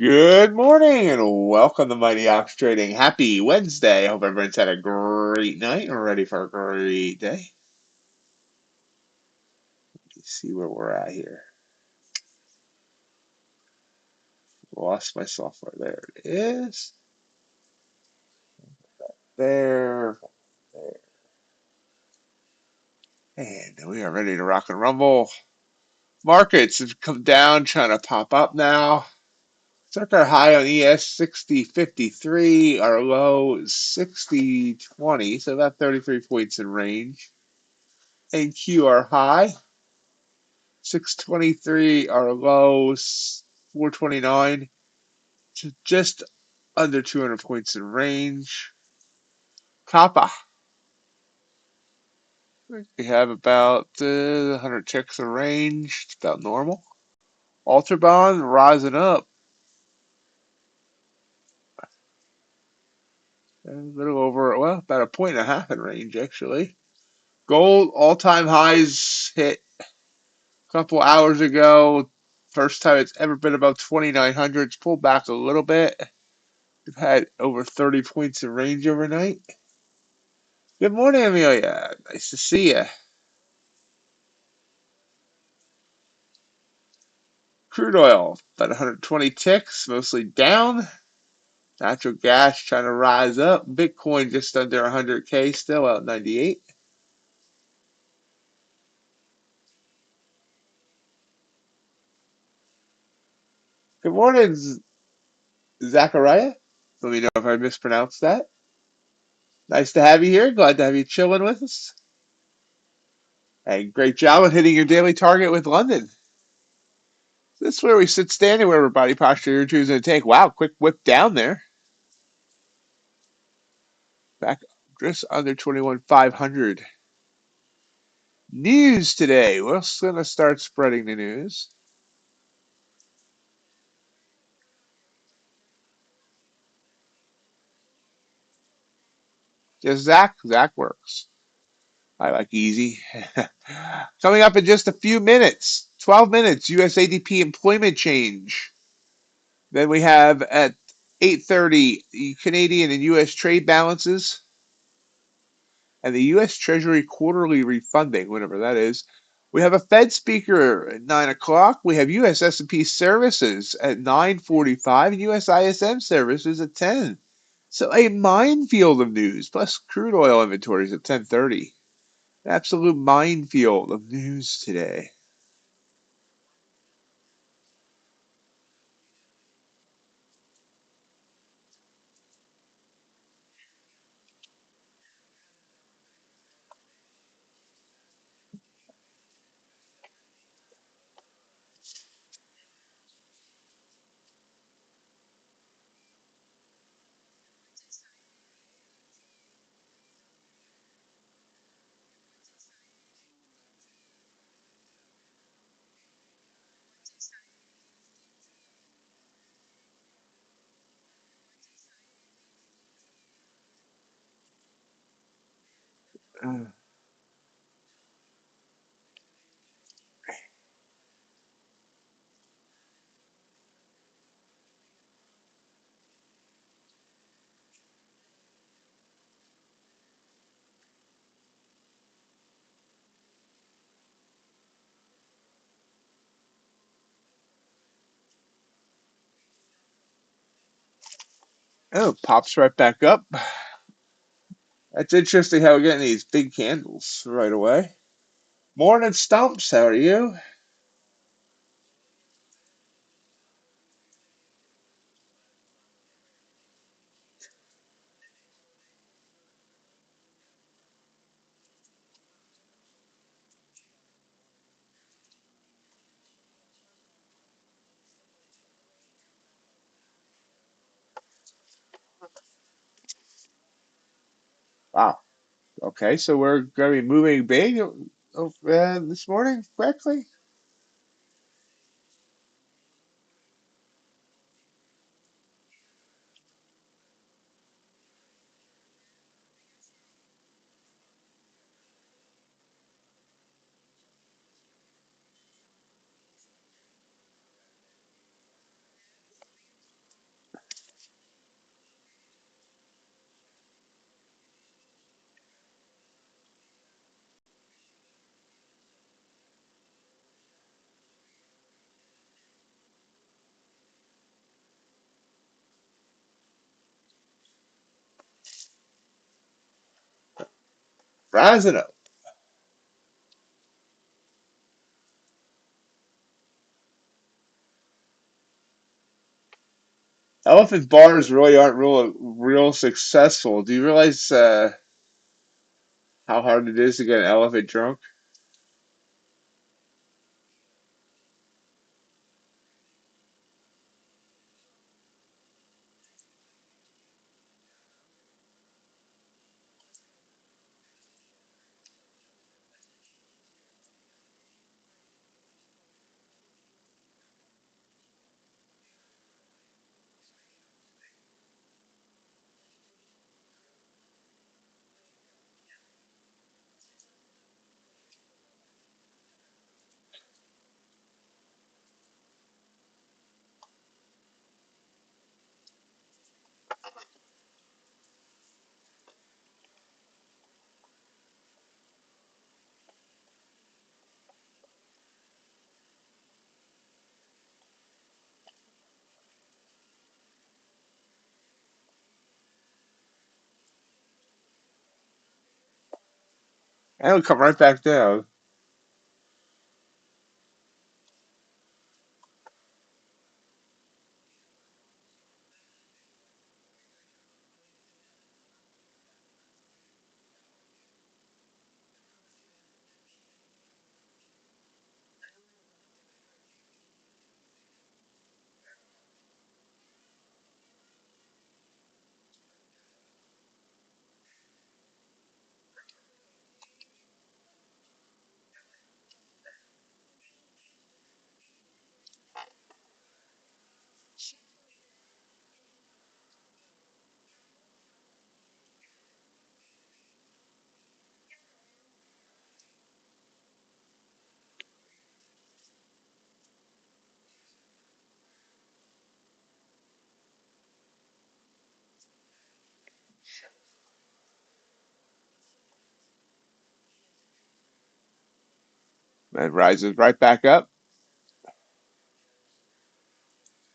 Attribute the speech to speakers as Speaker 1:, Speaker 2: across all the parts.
Speaker 1: Good morning and welcome to MightyOxTrading. Happy Wednesday. Hope everyone's had a great night and ready for a great day. Let's see where we're at here. Lost my software. There it is. There. And we are ready to rock and rumble. Markets have come down, trying to pop up now. Took our high on ES 60.53. Our low is 60.20, so about 33 points in range. NQ our high. 623, our low, 429, to just under 200 points in range. Kappa, we have about 100 ticks in range. It's about normal. Ultra rising up. A little over, well, about a point and a half in range, actually. Gold all-time highs hit a couple hours ago. First time it's ever been above 2,900. It's pulled back a little bit. We've had over 30 points in range overnight. Good morning, Amelia. Nice to see you. Crude oil, about 120 ticks, mostly down. Natural gas trying to rise up. Bitcoin just under 100K, still out 98. Good morning, Zachariah. Let me know if I mispronounced that. Nice to have you here. Glad to have you chilling with us. And great job on hitting your daily target with London. This is where we sit standing, wherever body posture you're choosing to take. Wow, quick whip down there. Back just under 21,500. News today. We're going to start spreading the news. Just Zach. Zach works. I like easy. Coming up in just a few minutes, 12 minutes, US ADP employment change. Then we have at 8:30 Canadian and US trade balances and the US Treasury quarterly refunding, whatever that is. We have a Fed speaker at 9 o'clock. We have US S&P services at 9:45 and US ISM services at 10. So a minefield of news, plus crude oil inventories at 10:30. Absolute minefield of news today. Oh, pops right back up. That's interesting how we're getting these big candles right away. Morning Stumps, how are you? Wow. Okay, so we're going to be moving big this morning, correctly? Rising up. Elephant bars really aren't real successful. Do you realize how hard it is to get an elephant drunk? And it'll come right back down. And rises right back up.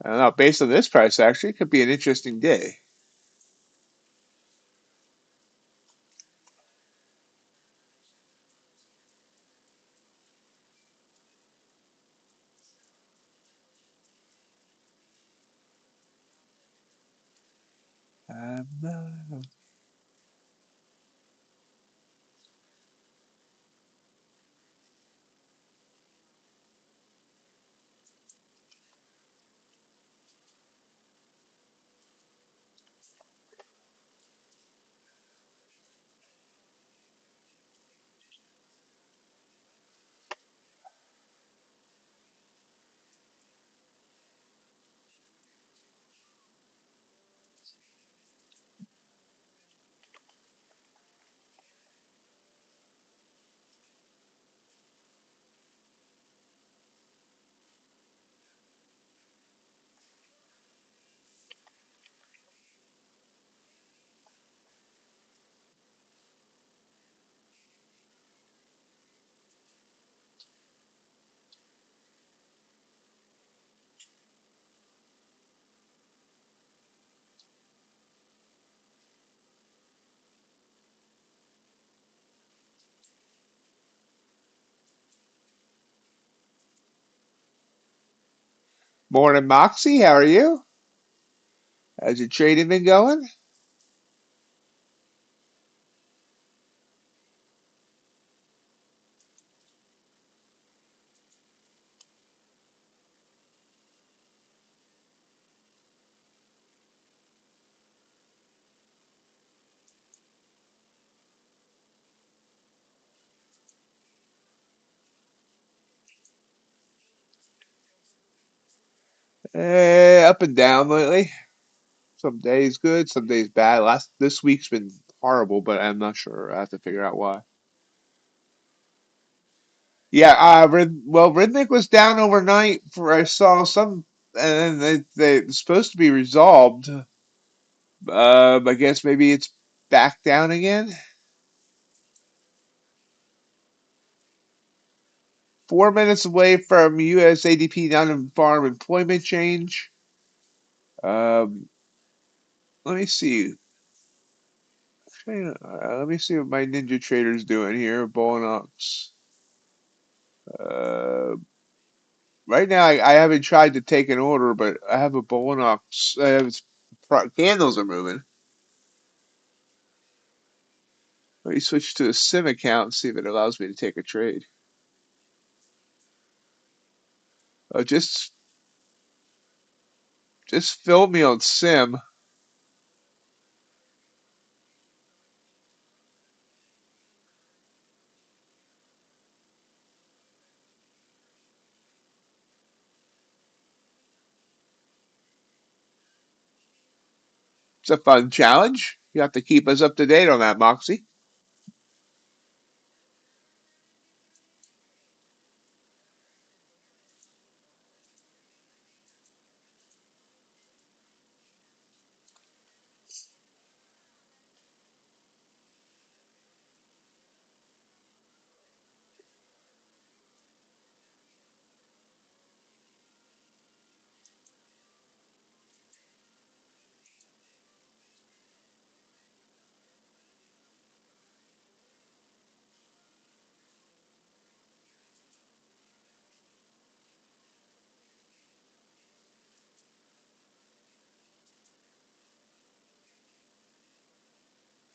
Speaker 1: I don't know. Based on this price, actually, it could be an interesting day. Um, Morning, Moxie. How are you? How's your trading been going? Up and down lately. Some days good, some days bad. This week's been horrible, but I'm not sure. I have to figure out why. Yeah, Rhythmic was down overnight. For I saw some, and they it's supposed to be resolved. I guess maybe it's back down again. 4 minutes away from U.S. ADP non-farm employment change. Um, Let me see. Let me see what my NinjaTrader's doing here. Bull and Ox. Uh, right now, I haven't tried to take an order, but I have a Bull and Ox. Candles are moving. Let me switch to a sim account and see if it allows me to take a trade. Oh, just fill me on sim. It's a fun challenge. You have to keep us up to date on that, Moxie.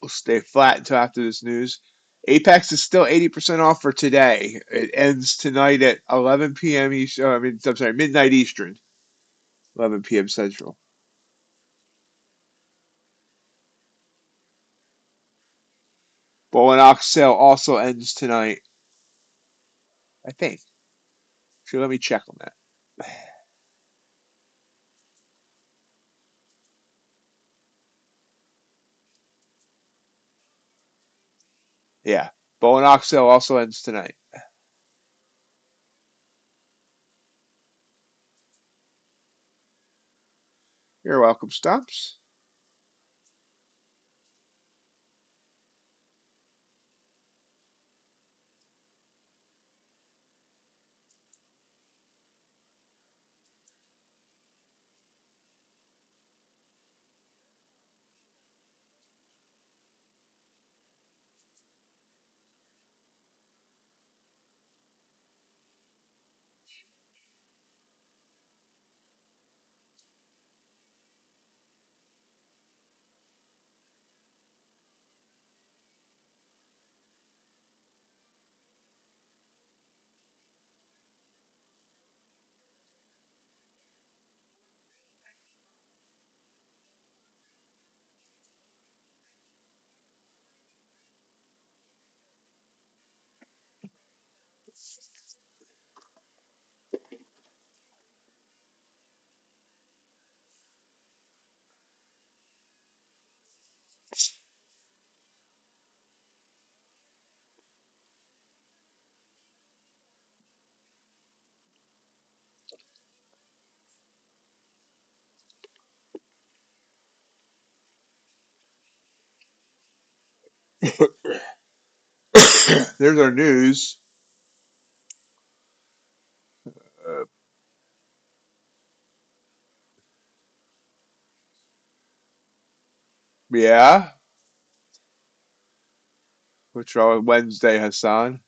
Speaker 1: We'll stay flat until after this news. Apex is still 80% off for today. It ends tonight at 11 p.m. Eastern. I'm sorry, midnight Eastern, 11 p.m. Central. Bull and Ox sale also ends tonight, I think. So let me check on that. Yeah, Bull and Ox sale also ends tonight. You're welcome, Stumps. There's our news. Uh, yeah, which are Wednesday, Hassan.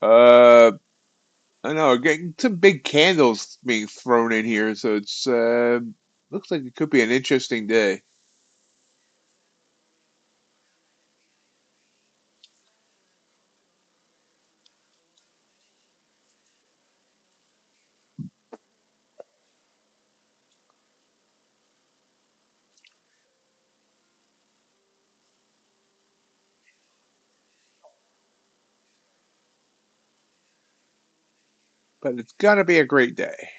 Speaker 1: Uh, I know, getting some big candles being thrown in here, so it's looks like it could be an interesting day. but it's gonna be a great day.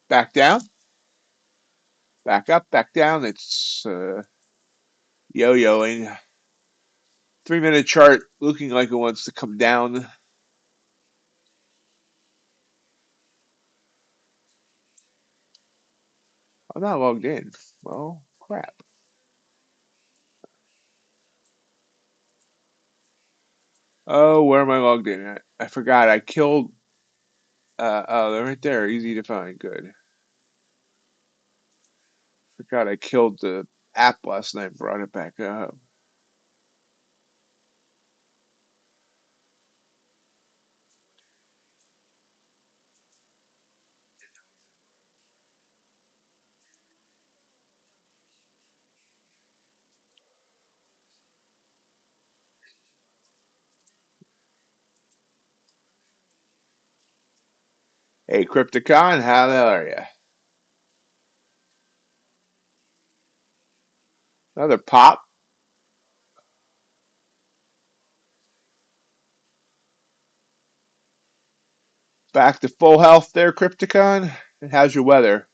Speaker 1: Back down, back up, back down. It's yo-yoing. 3 minute chart looking like it wants to come down. I'm not logged in. Well, crap. Oh, where am I logged in at? I forgot. I killed. Oh, they're right there. Easy to find. Good. Forgot I killed the app last night. Brought it back up. Hey, Crypticon, how the hell are you? Another pop. Back to full health there, Crypticon. And how's your weather?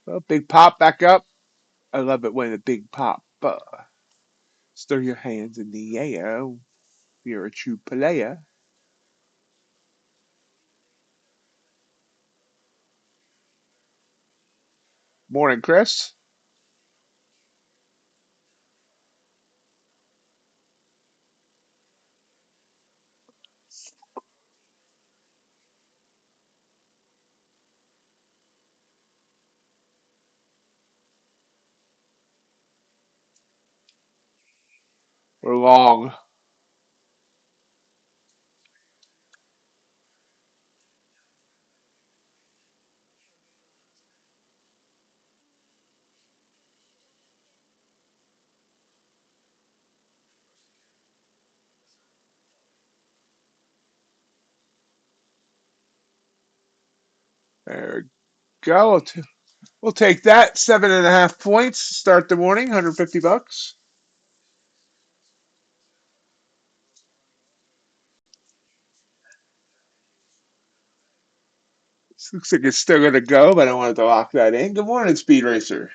Speaker 1: Well, big pop back up. I love it when a big pop. Stir your hands in the air. You're a true player. Morning, Chris. We're long. There we go. We'll take that. 7.5 points. Start the morning. 150 bucks. This looks like it's still going to go, but I wanted to lock that in. Good morning, Speed Racer.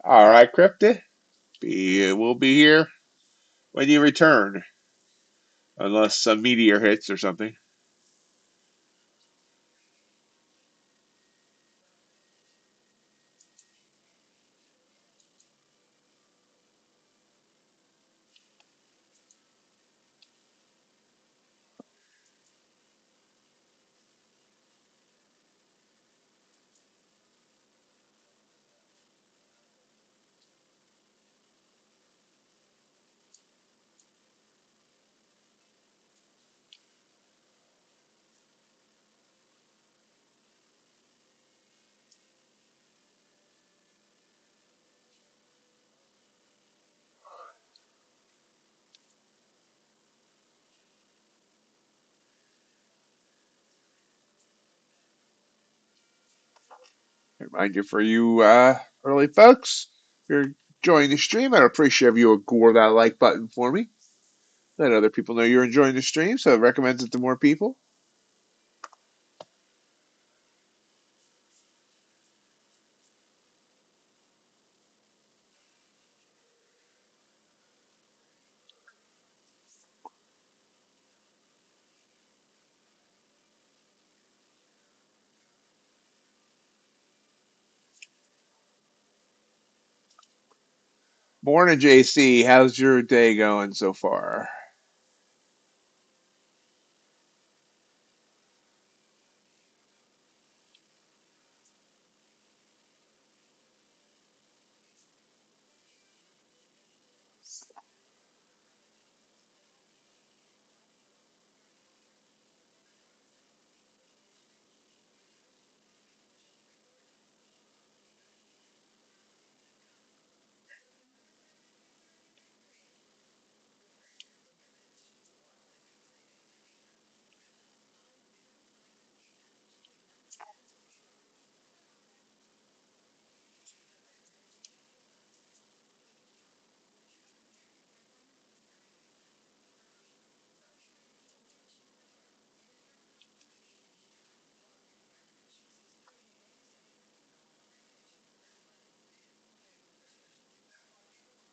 Speaker 1: All right, Cryptid. We'll be here when you return, unless some meteor hits or something. Reminder for you early folks, if you're enjoying the stream, I'd appreciate if you would gore that like button for me. Let other people know you're enjoying the stream, so it recommends it to more people. Morning, JC. How's your day going so far?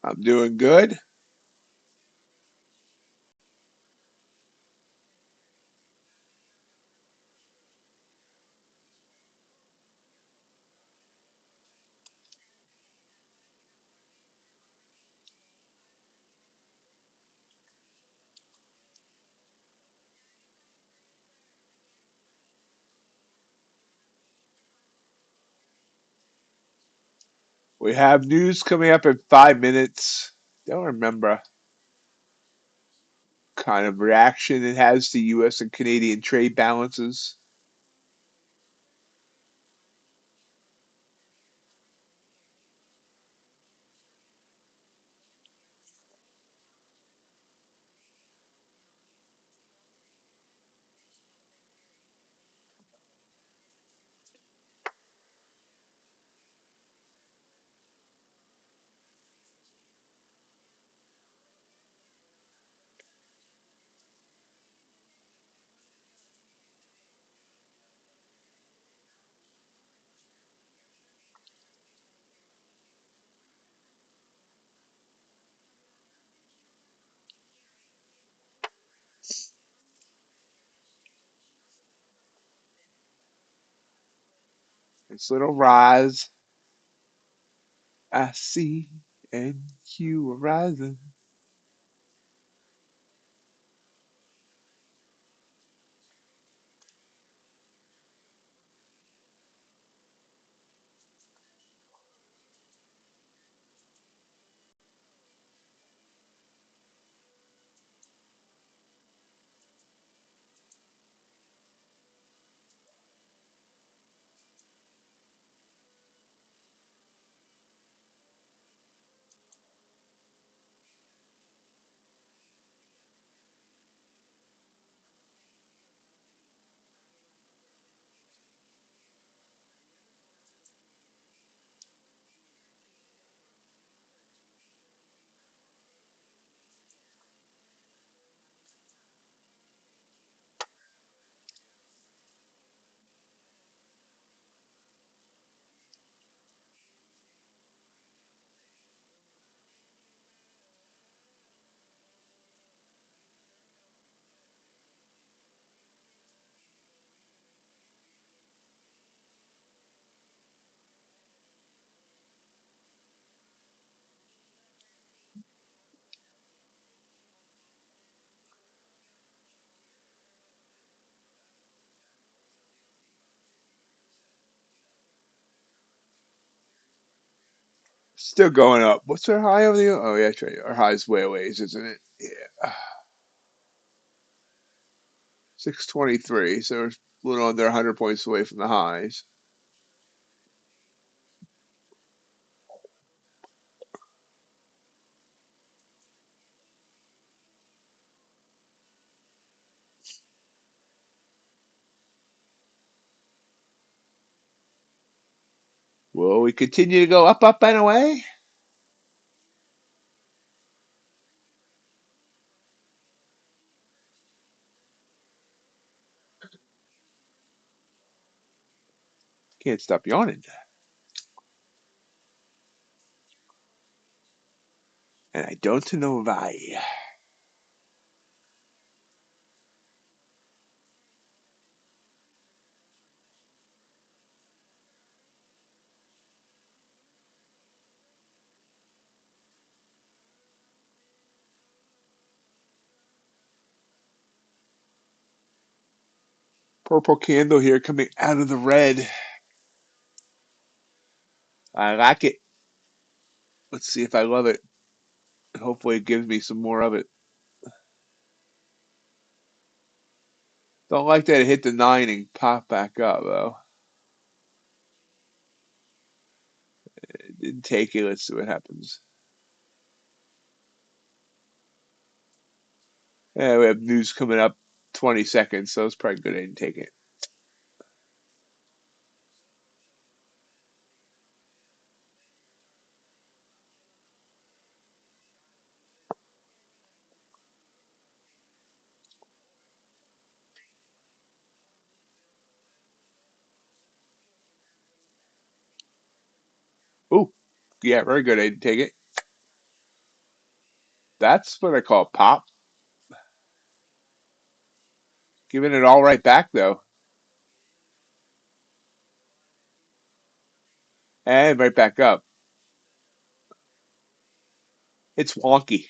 Speaker 1: I'm doing good. We have news coming up in 5 minutes. Don't remember kind of reaction it has to U.S. and Canadian trade balances. This little rise I see and you are rising. Still going up. What's our high over the? Oh yeah, that's right. Our high's way away, isn't it? Yeah, 623. So we're a little under 100 points away from the highs. Will we continue to go up, up, and away? Can't stop yawning. And I don't know why. Purple candle here coming out of the red. I like it. Let's see if I love it. Hopefully it gives me some more of it. Don't like that it hit the 9 and pop back up, though. It didn't take it. Let's see what happens. Yeah, we have news coming up 20 seconds, so it's probably good I didn't take it. Ooh, yeah, very good. I didn't take it. That's what I call pop. Giving it all right back, though. And right back up. It's wonky.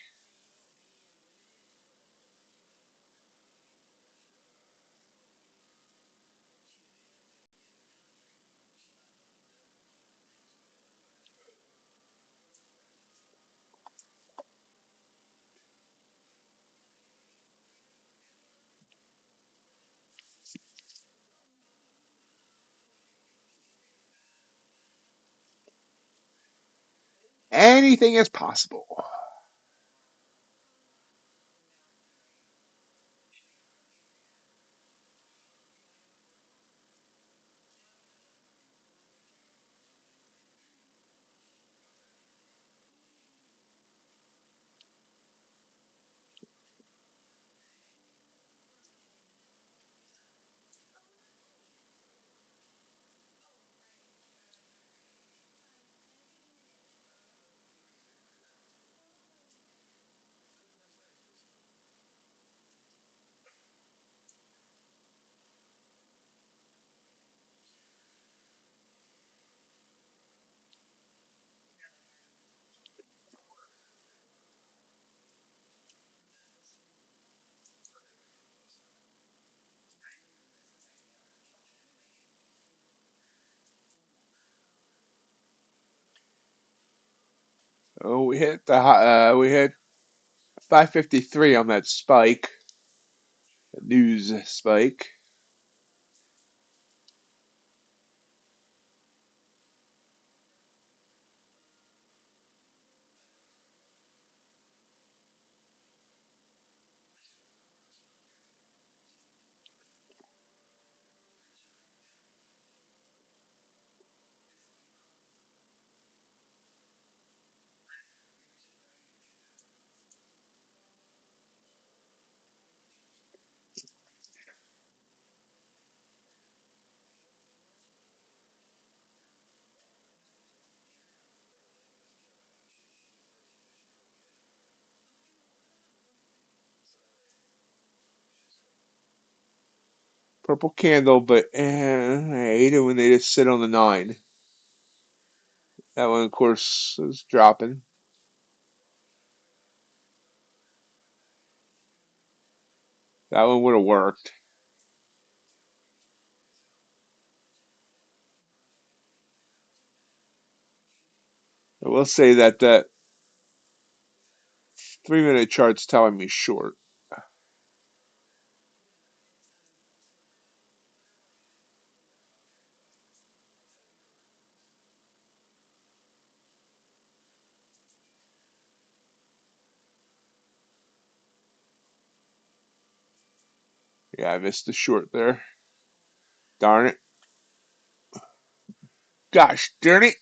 Speaker 1: Anything is possible. Oh, we hit 553 on that spike, the news spike. Purple candle, but I hate it when they just sit on the 9. That one, of course, is dropping. That one would have worked. I will say that that 3 minute chart's telling me short. Yeah, I missed the short there. Darn it. Gosh darn it.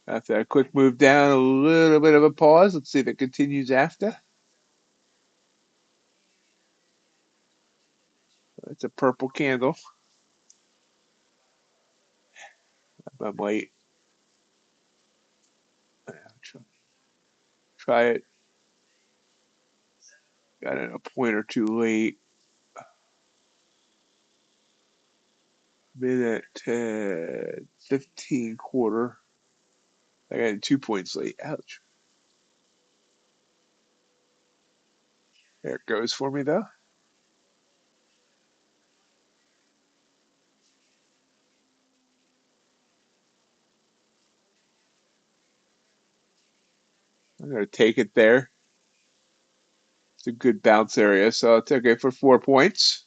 Speaker 1: After a quick move down, a little bit of a pause. Let's see if it continues after. It's a purple candle. I might try it. Got it a point or two late. Minute 10, 15 quarter. I got it 2 points late. Ouch. There it goes for me though. I'm gonna take it there. It's a good bounce area, so I'll take it for 4 points.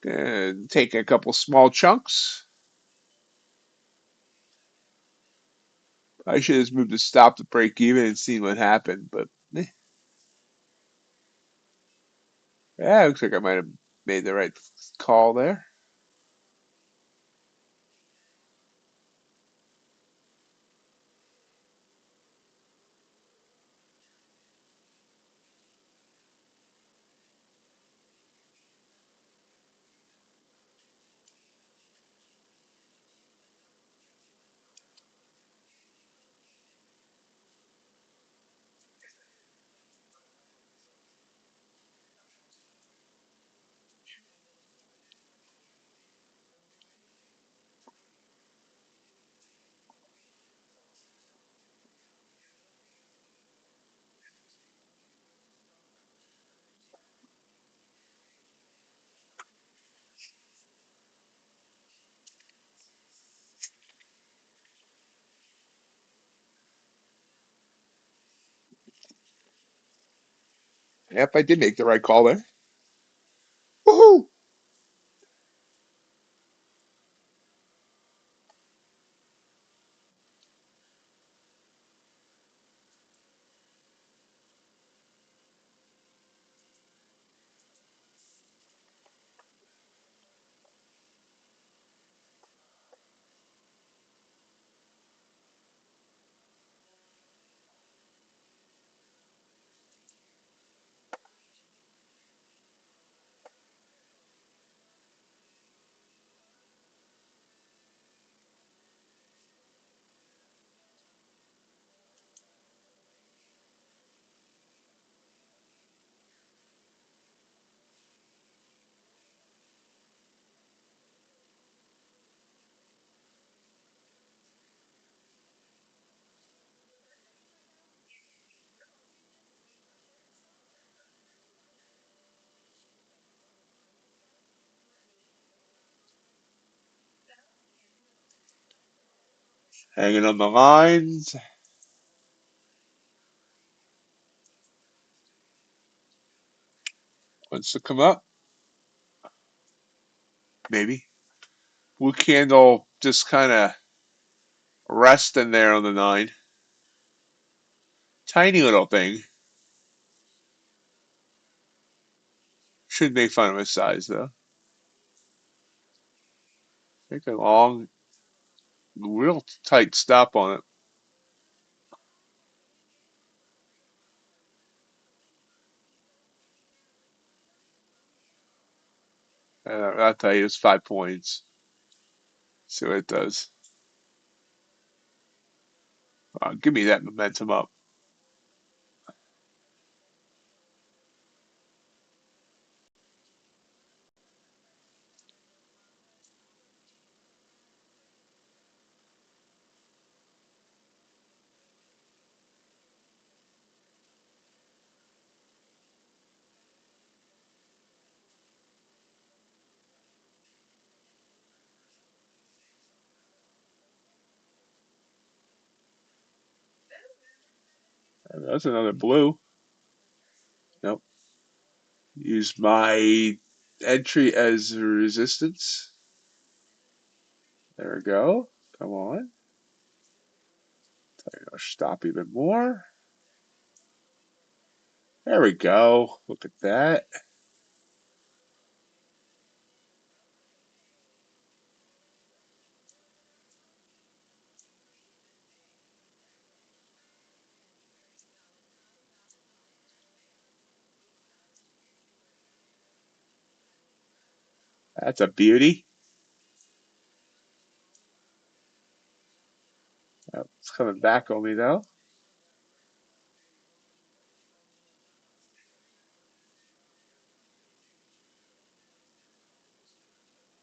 Speaker 1: And take a couple small chunks. I should have just moved to stop the break even and seen what happened, but yeah, looks like I might have made the right call there. Yep, I did make the right call there. Woohoo! Hanging on the lines. Wants to come up. Maybe. Blue candle just kind of resting there on the 9. Tiny little thing. Shouldn't make fun of his size, though. Take a long, real tight stop on it. I'll tell you, it's 5 points. See what it does. Give me that momentum up. That's another blue. Nope. Use my entry as resistance. There we go. Come on. Stop even more. There we go. Look at that. That's a beauty. Oh, it's coming back on me though.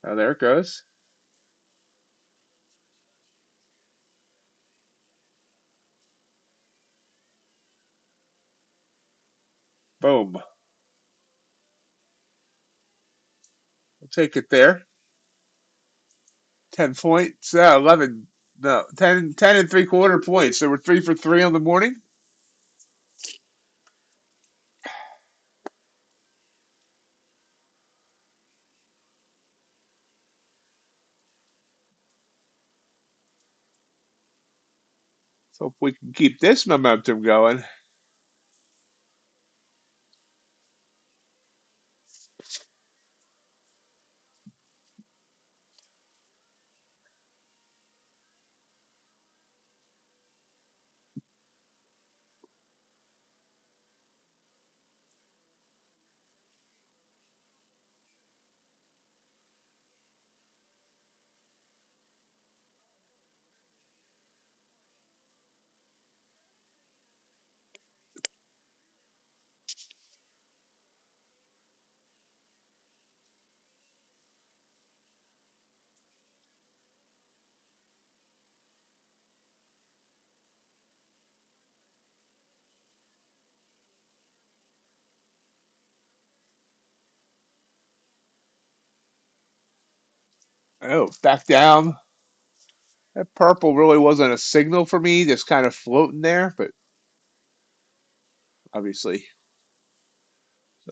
Speaker 1: Oh, there it goes. Boom. We'll take it there. 10 points. 11. No, 10 and 3/4 points. So we're 3 for 3 on the morning. So if we can keep this momentum going. Oh, back down. That purple really wasn't a signal for me, just kind of floating there, but obviously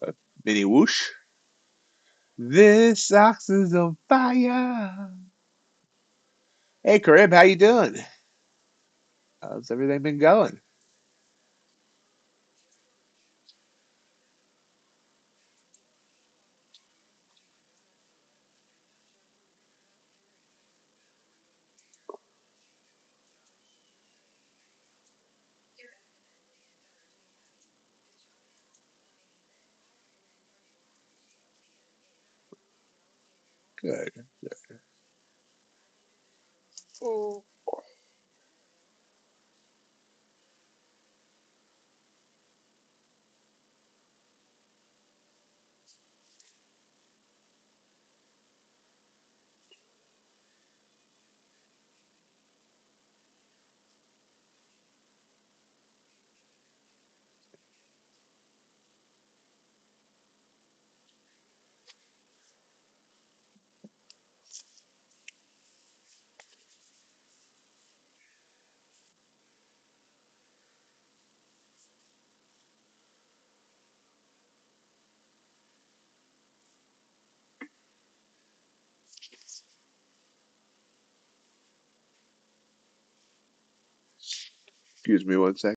Speaker 1: a mini whoosh. This ox is on fire. Hey, Carib, how you doing? How's everything been going? Good. Oh. Excuse me one sec.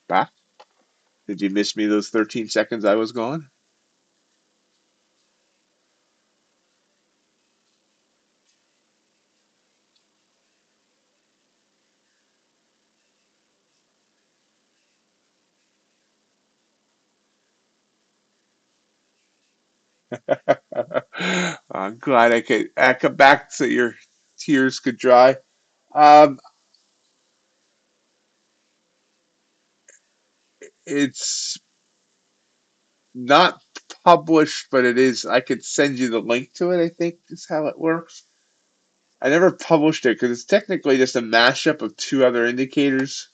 Speaker 1: Back? Did you miss me those 13 seconds I was gone? I'm glad I come back so your tears could dry. Um, it's not published, but it is. I could send you the link to it, I think is how it works. I never published it because it's technically just a mashup of two other indicators.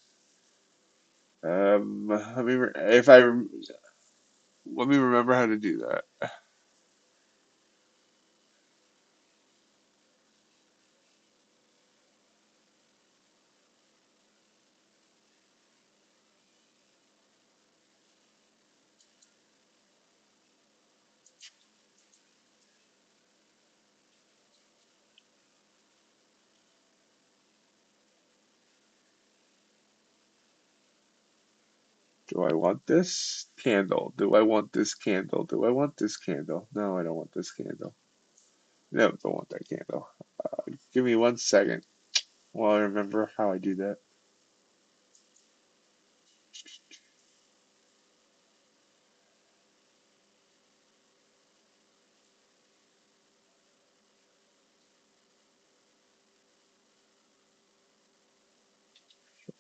Speaker 1: Let me if I let me remember how to do that. Do I want this candle? Do I want this candle? Do I want this candle? No, I don't want this candle. No, don't want that candle. Give me 1 second while I remember how I do that.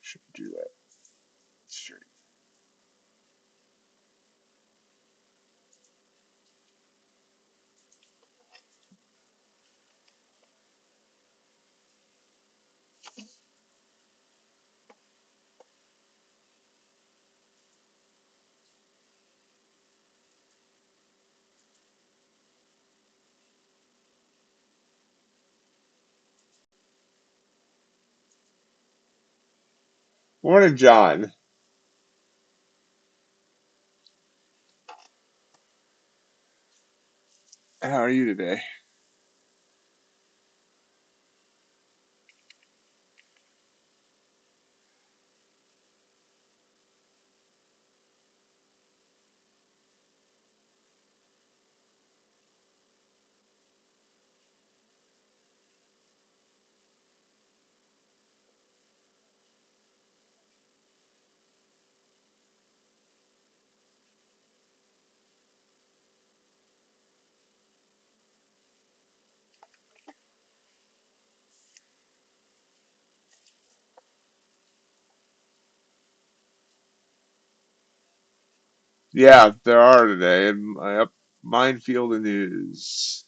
Speaker 1: Should do that straight. Morning, John. How are you today? Yeah, there are today, and my up minefield of news.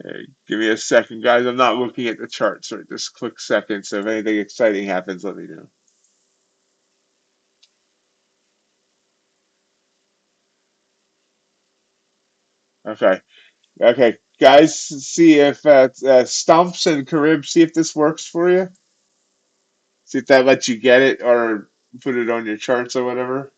Speaker 1: Hey, give me a second, guys. I'm not looking at the charts right this quick second, so if anything exciting happens, let me know. Okay. Okay, guys, see if Stumps and Carib, see if this works for you. See if that lets you get it or put it on your charts or whatever.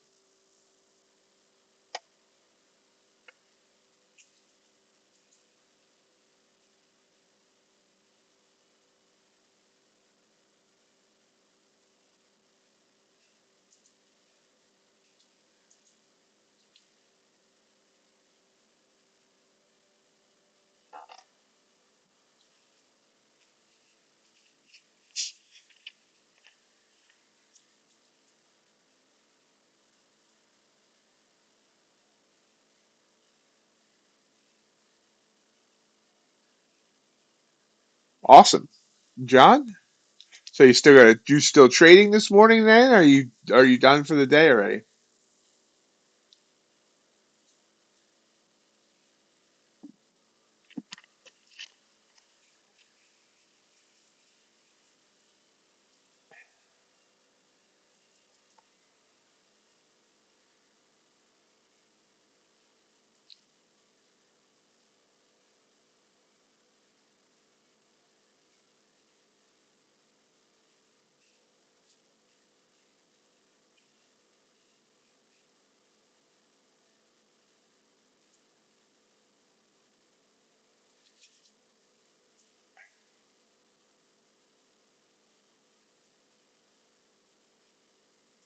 Speaker 1: Awesome. John? So you still trading this morning then? Are you done for the day already?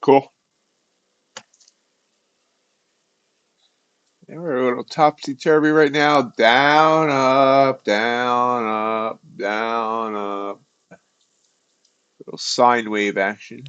Speaker 1: Cool. Yeah, we're a little topsy-turvy right now. Down, up, down, up, down, up. Little sine wave action.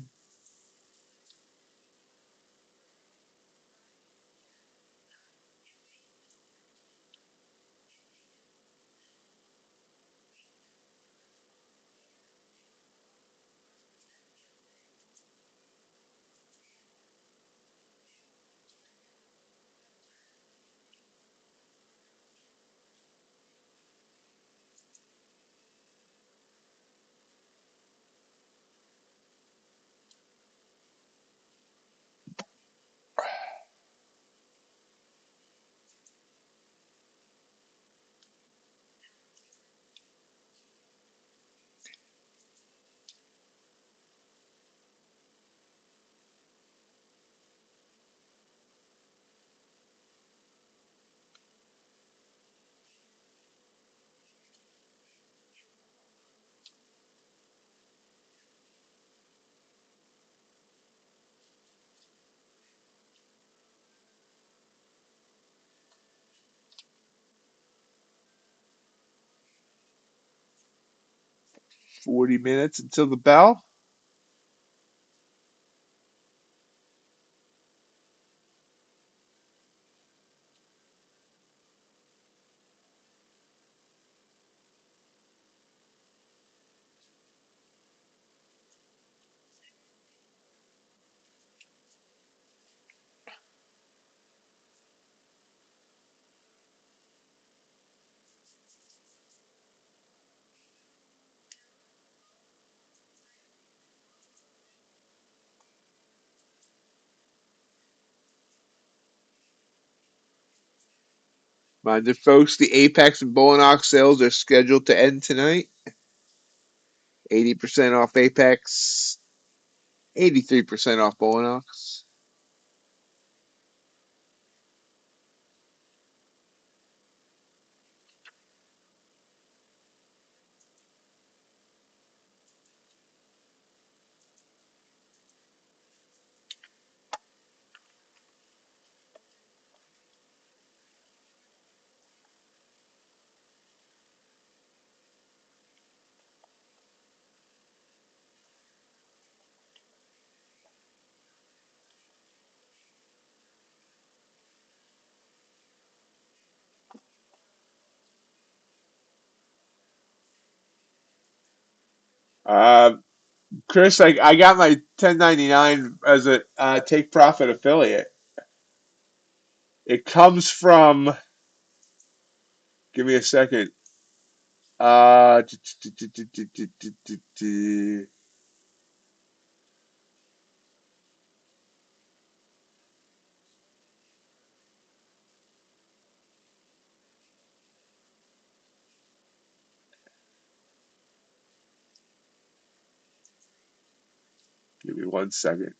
Speaker 1: 40 minutes until the bell. Mind you, folks, the Apex and Bullock sales are scheduled to end tonight. 80% off Apex, 83% off Bullock. Uh, Chris, I got my 1099 as a take profit affiliate. It comes from, give me a second. Uh, give me 1 second.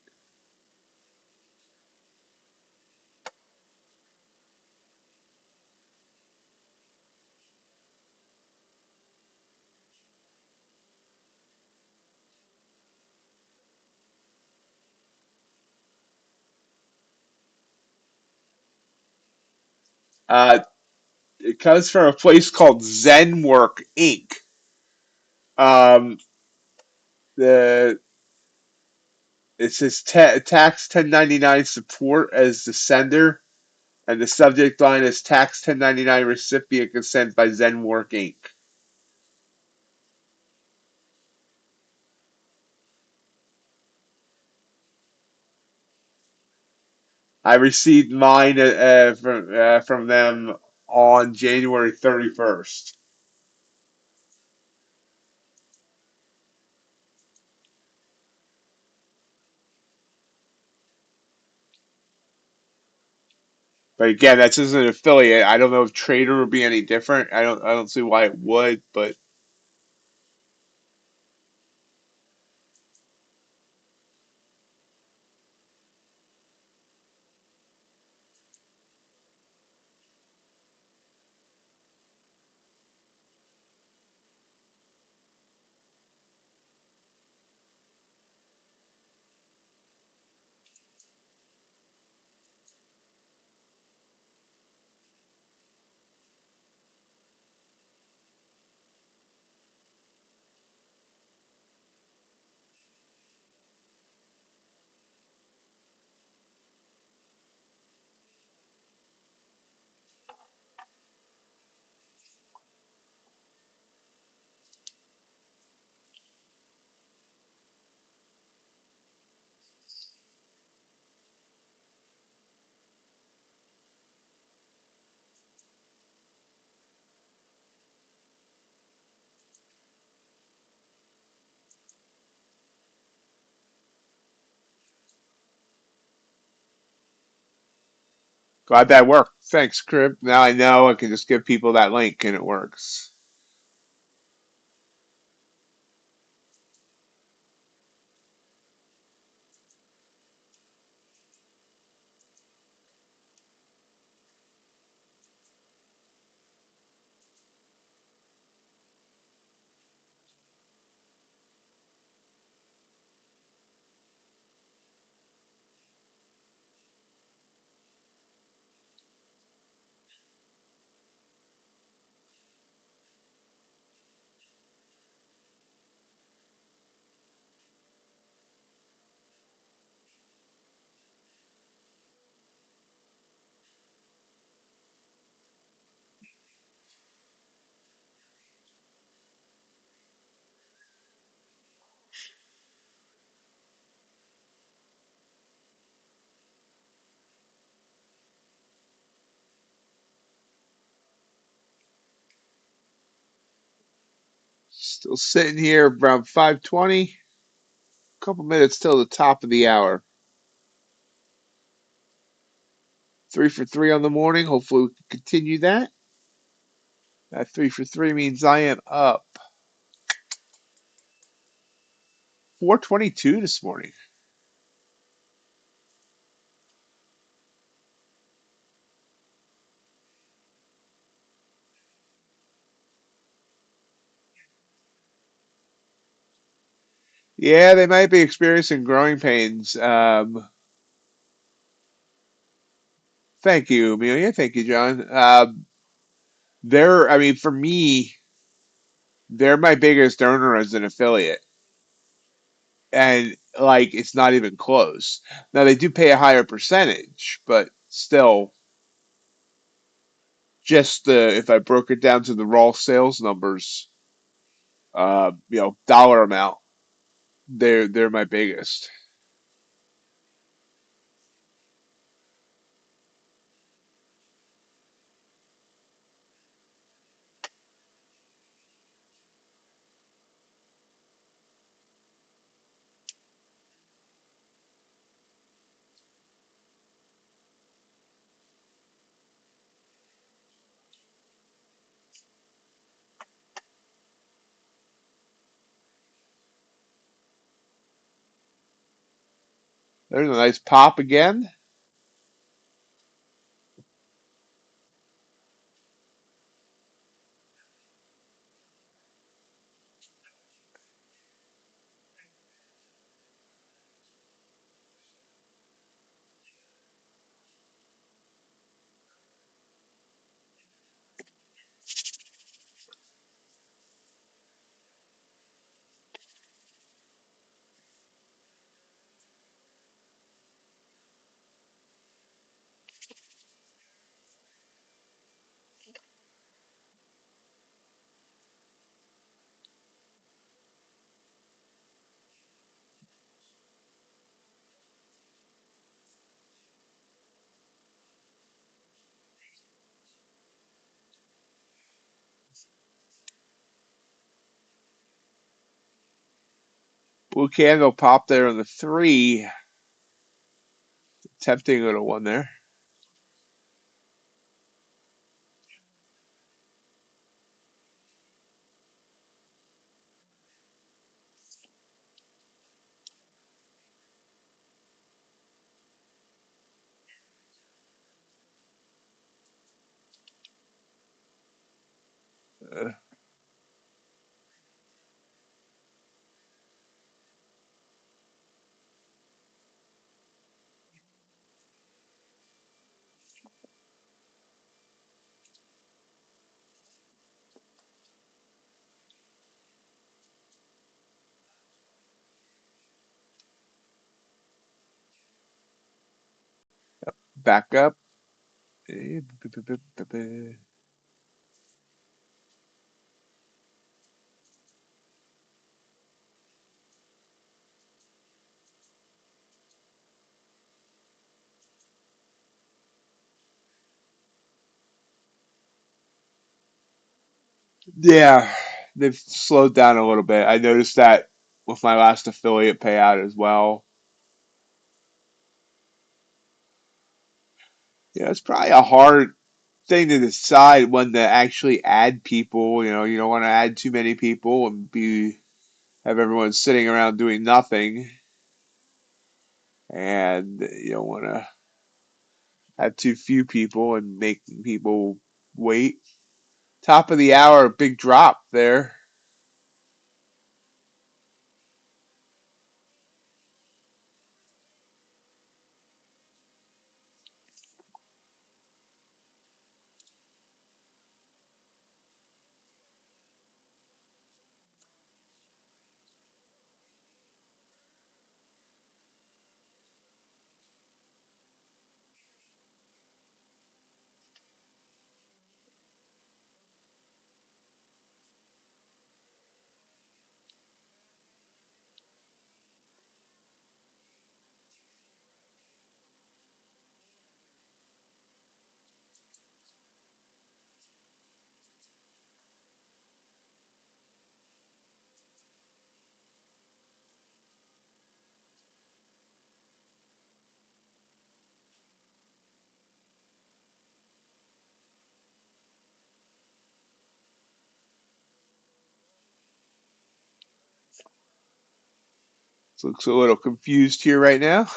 Speaker 1: Uh, it comes from a place called Zenwork Inc. Um, the it says tax 1099 support as the sender, and the subject line is tax 1099 recipient consent by Zenwork Inc. I received mine from them on January 31st. But again, that's just an affiliate. I don't know if Trader would be any different. I don't see why it would, but glad that worked. Thanks, Crib. Now I know I can just give people that link and it works. Still sitting here around 5:20. Couple minutes till the top of the hour. 3 for 3 on the morning. Hopefully we can continue that. That 3 for 3 means I am up 422 this morning. Yeah, they might be experiencing growing pains. Thank you, Amelia. Thank you, John. I mean, for me, they're my biggest earner as an affiliate. And like, it's not even close. Now, they do pay a higher percentage, but still, just if I broke it down to the raw sales numbers, dollar amount, they're my biggest. There's a nice pop again. Blue candle pop there on the 3. Tempting little one there. Uh, Back up. Yeah, they've slowed down a little bit. I noticed that with my last affiliate payout as well. Yeah, it's probably a hard thing to decide when to actually add people. You don't want to add too many people and have everyone sitting around doing nothing, and you don't want to have too few people and make people wait. Top of the hour, big drop there. So looks a little confused here right now.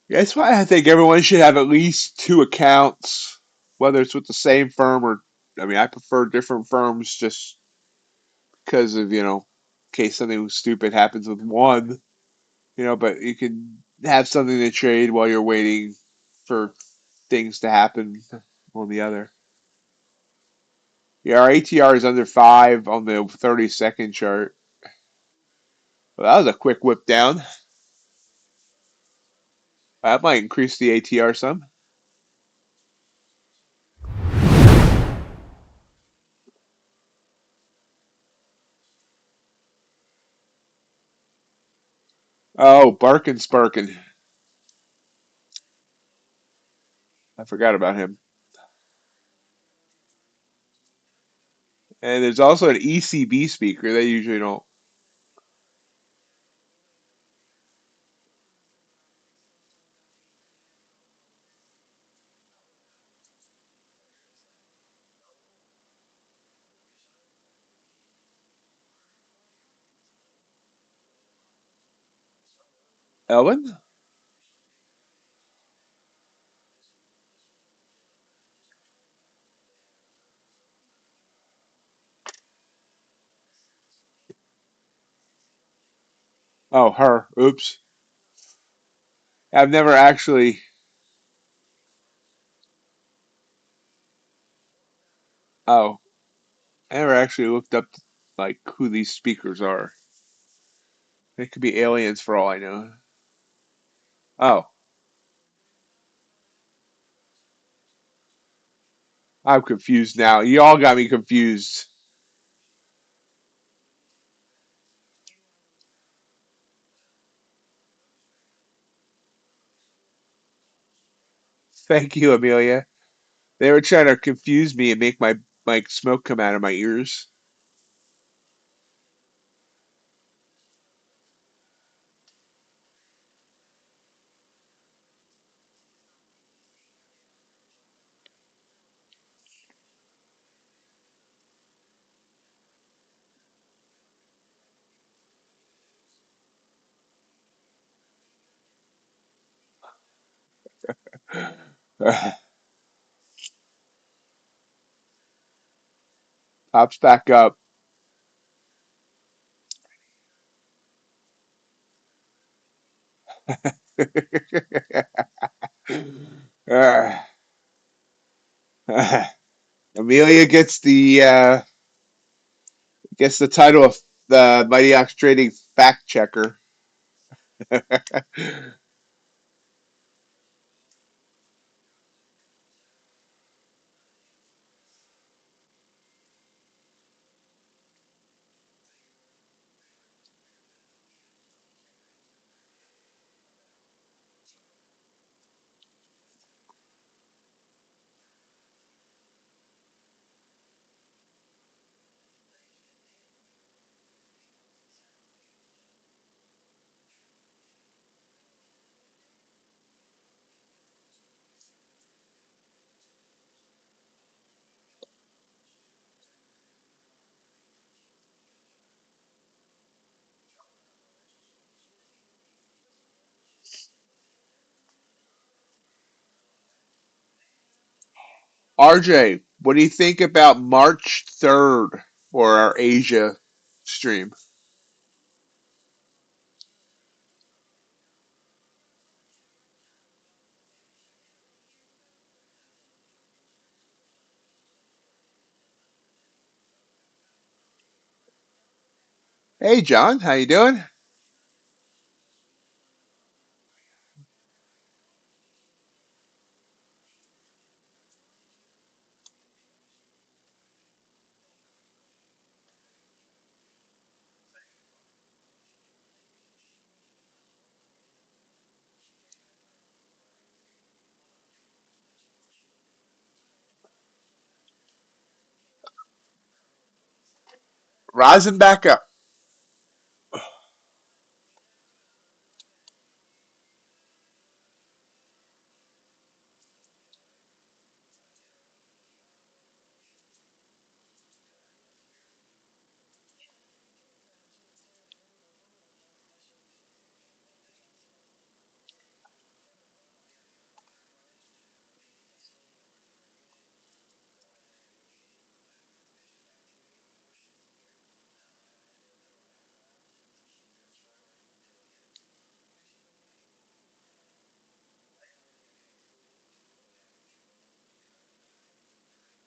Speaker 1: That's why I think everyone should have at least 2 accounts, whether it's with the same firm or, I mean, I prefer different firms just because of, in case something stupid happens with one, but you can have something to trade while you're waiting for things to happen on the other. Yeah, our ATR is under 5 on the 30-second chart. Well, that was a quick whip down. That might increase the ATR some. Oh, Barkin Sparkin. I forgot about him. And there's also an ECB speaker. They usually don't. Ellen? Oh, her. Oops. I've never actually. Oh, I never actually looked up like who these speakers are. They could be aliens for all I know. Oh, I'm confused now. You all got me confused. Thank you, Amelia. They were trying to confuse me and make my smoke come out of my ears. Pops back up. Amelia gets the title of the MightyOxTrading fact checker. RJ, what do you think about March 3rd for our Asia stream? Hey, John, how you doing? Rising back up.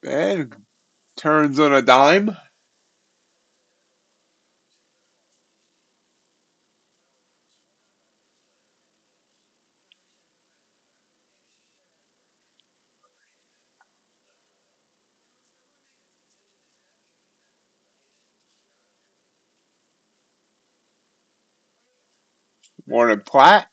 Speaker 1: And turns on a dime. Morning, Platt.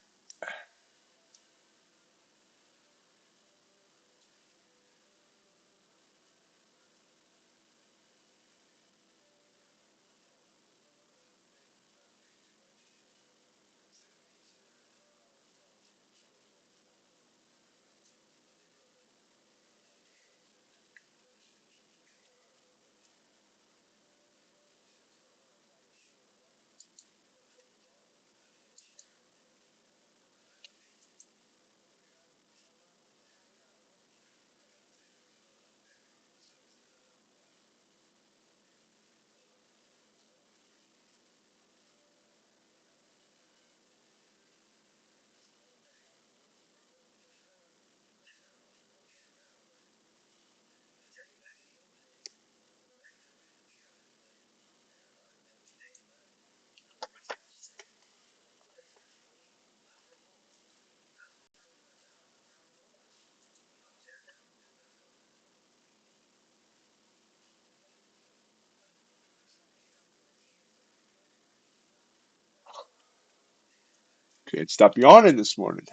Speaker 1: Can't stop yawning this morning.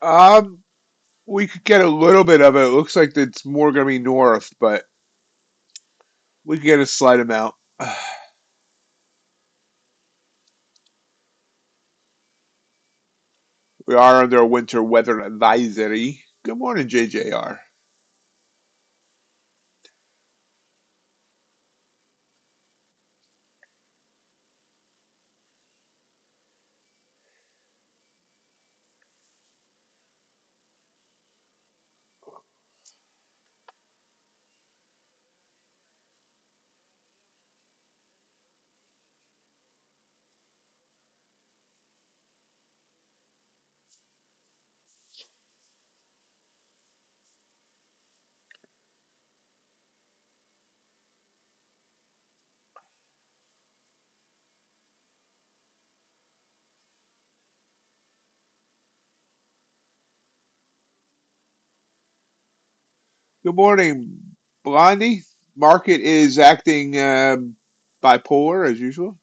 Speaker 1: Um, we could get a little bit of it. It looks like it's more going to be north, but we could get a slight amount. We are under a winter weather advisory. Good morning, JJR. Good morning, Blondie. Market is acting bipolar as usual.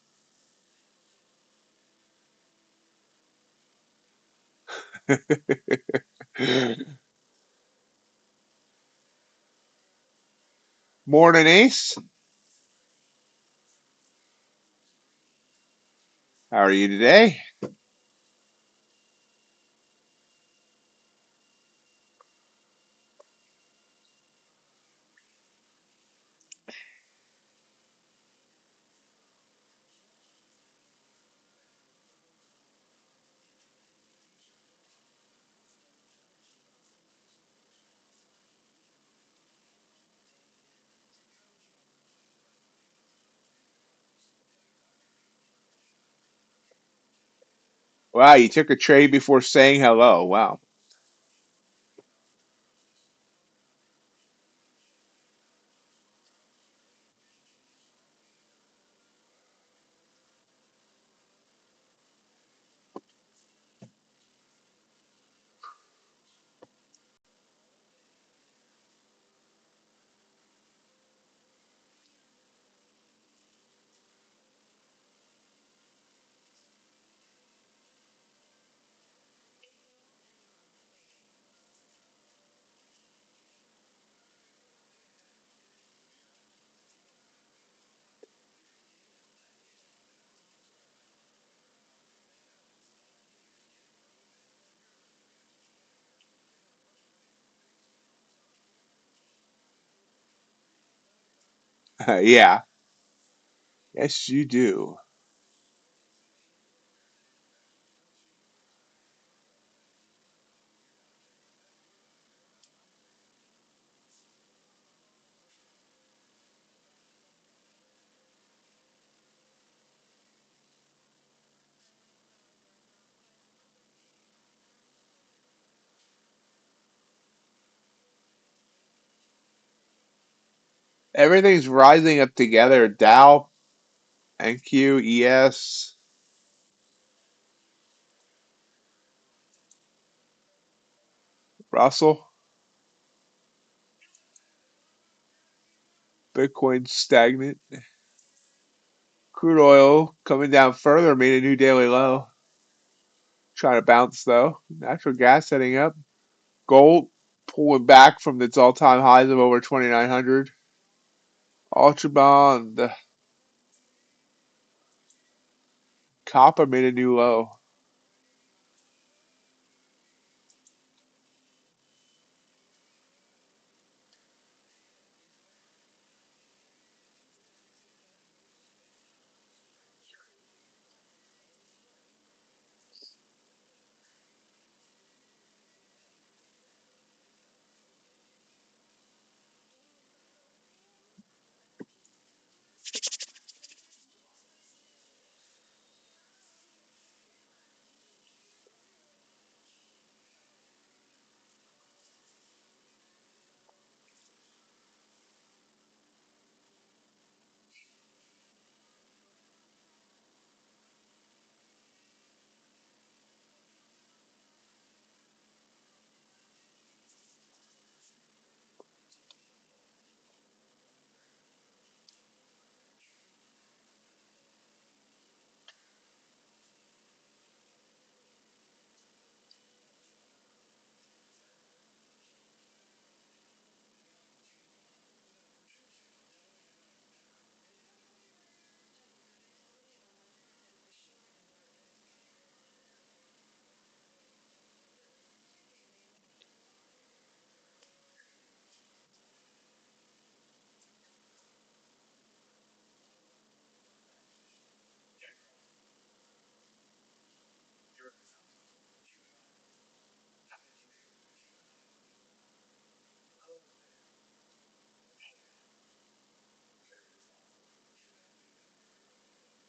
Speaker 1: Morning, Ace. How are you today? Wow, you took a trade before saying hello. Wow. Yeah. Yes, you do. Everything's rising up together. Dow, NQ, ES, Russell, Bitcoin stagnant. Crude oil coming down further, made a new daily low. Trying to bounce though. Natural gas heading up. Gold pulling back from its all-time highs of over 2,900. Ultra bond. Copper made a new low.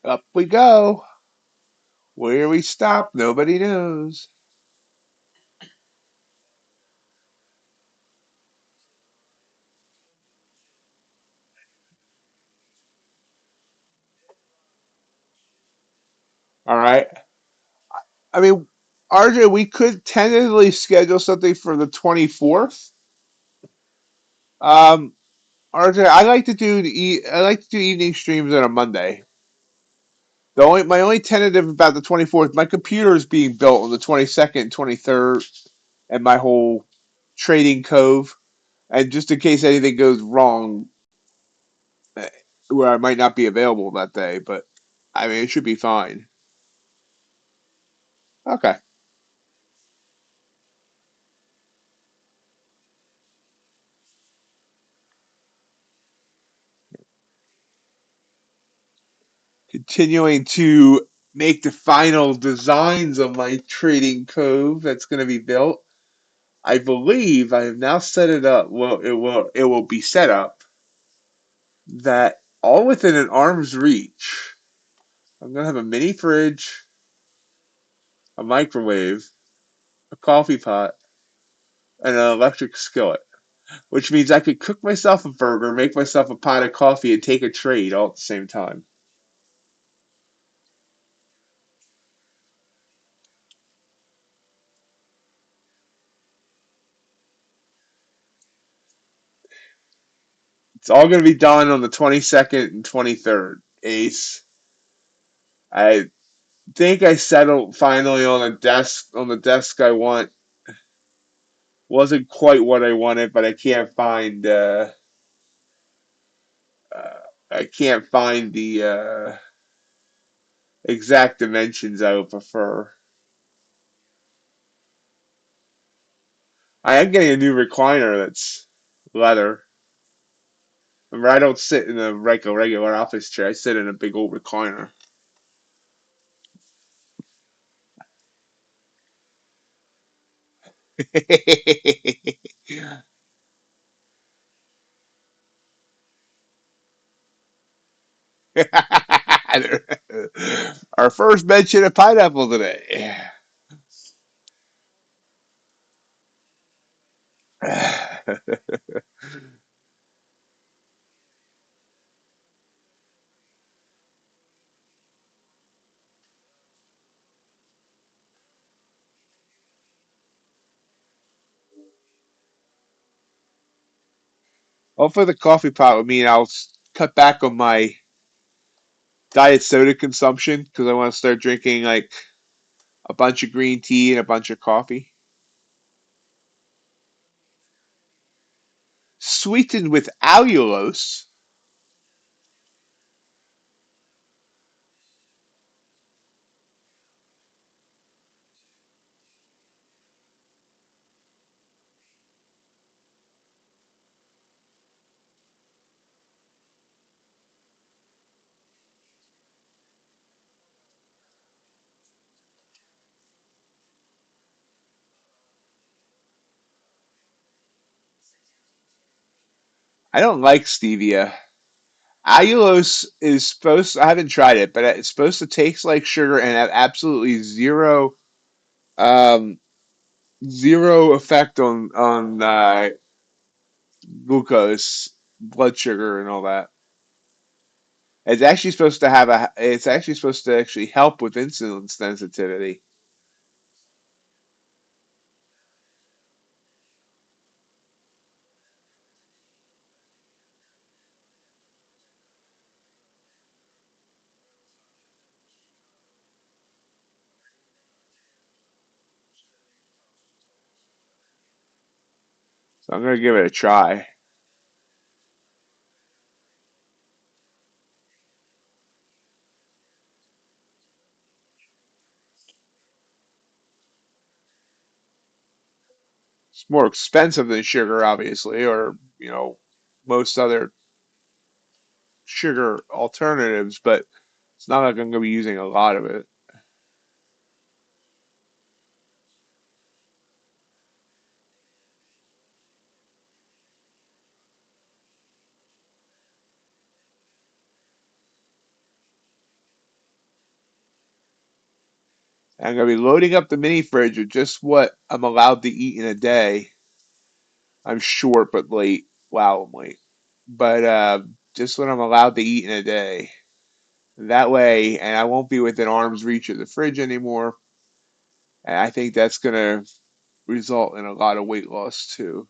Speaker 1: Up we go. Where we stop, nobody knows. All right. I mean, RJ, we could tentatively schedule something for the 24th. Um, RJ, I like to do evening streams on a Monday. My only tentative about the 24th, my computer is being built on the 22nd and 23rd, and my whole trading cove, and just in case anything goes wrong, eh, where I might not be available that day, but I mean it should be fine. Okay. Continuing to make the final designs of my trading cove that's going to be built. I believe I have now set it up. Well, it will be set up that all within an arm's reach. I'm gonna have a mini fridge, a microwave, a coffee pot, and an electric skillet. Which means I could cook myself a burger, make myself a pot of coffee, and take a trade all at the same time. It's all gonna be done on the 22nd and 23rd. Ace. I think I settled finally on the desk I want. Wasn't quite what I wanted, but uh, I can't find the exact dimensions I would prefer. I am getting a new recliner that's leather. Remember, I don't sit in a regular office chair. I sit in a big old recliner. Our first mention of pineapple today. Hopefully, the coffee pot would mean I'll cut back on my diet soda consumption because I want to start drinking like a bunch of green tea and a bunch of coffee. Sweetened with allulose. I don't like stevia. Allulose is supposed. I haven't tried it, but it's supposed to taste like sugar and have absolutely um, zero effect on glucose, blood sugar, and all that. It's actually supposed to have a. It's actually supposed to actually help with insulin sensitivity. So I'm gonna give it a try. It's more expensive than sugar, obviously, or most other sugar alternatives, but it's not like I'm gonna be using a lot of it. I'm going to be loading up the mini fridge with just what I'm allowed to eat in a day. I'm short but late. Wow, I'm late. But just what I'm allowed to eat in a day. That way, and I won't be within arm's reach of the fridge anymore. And I think that's going to result in a lot of weight loss too.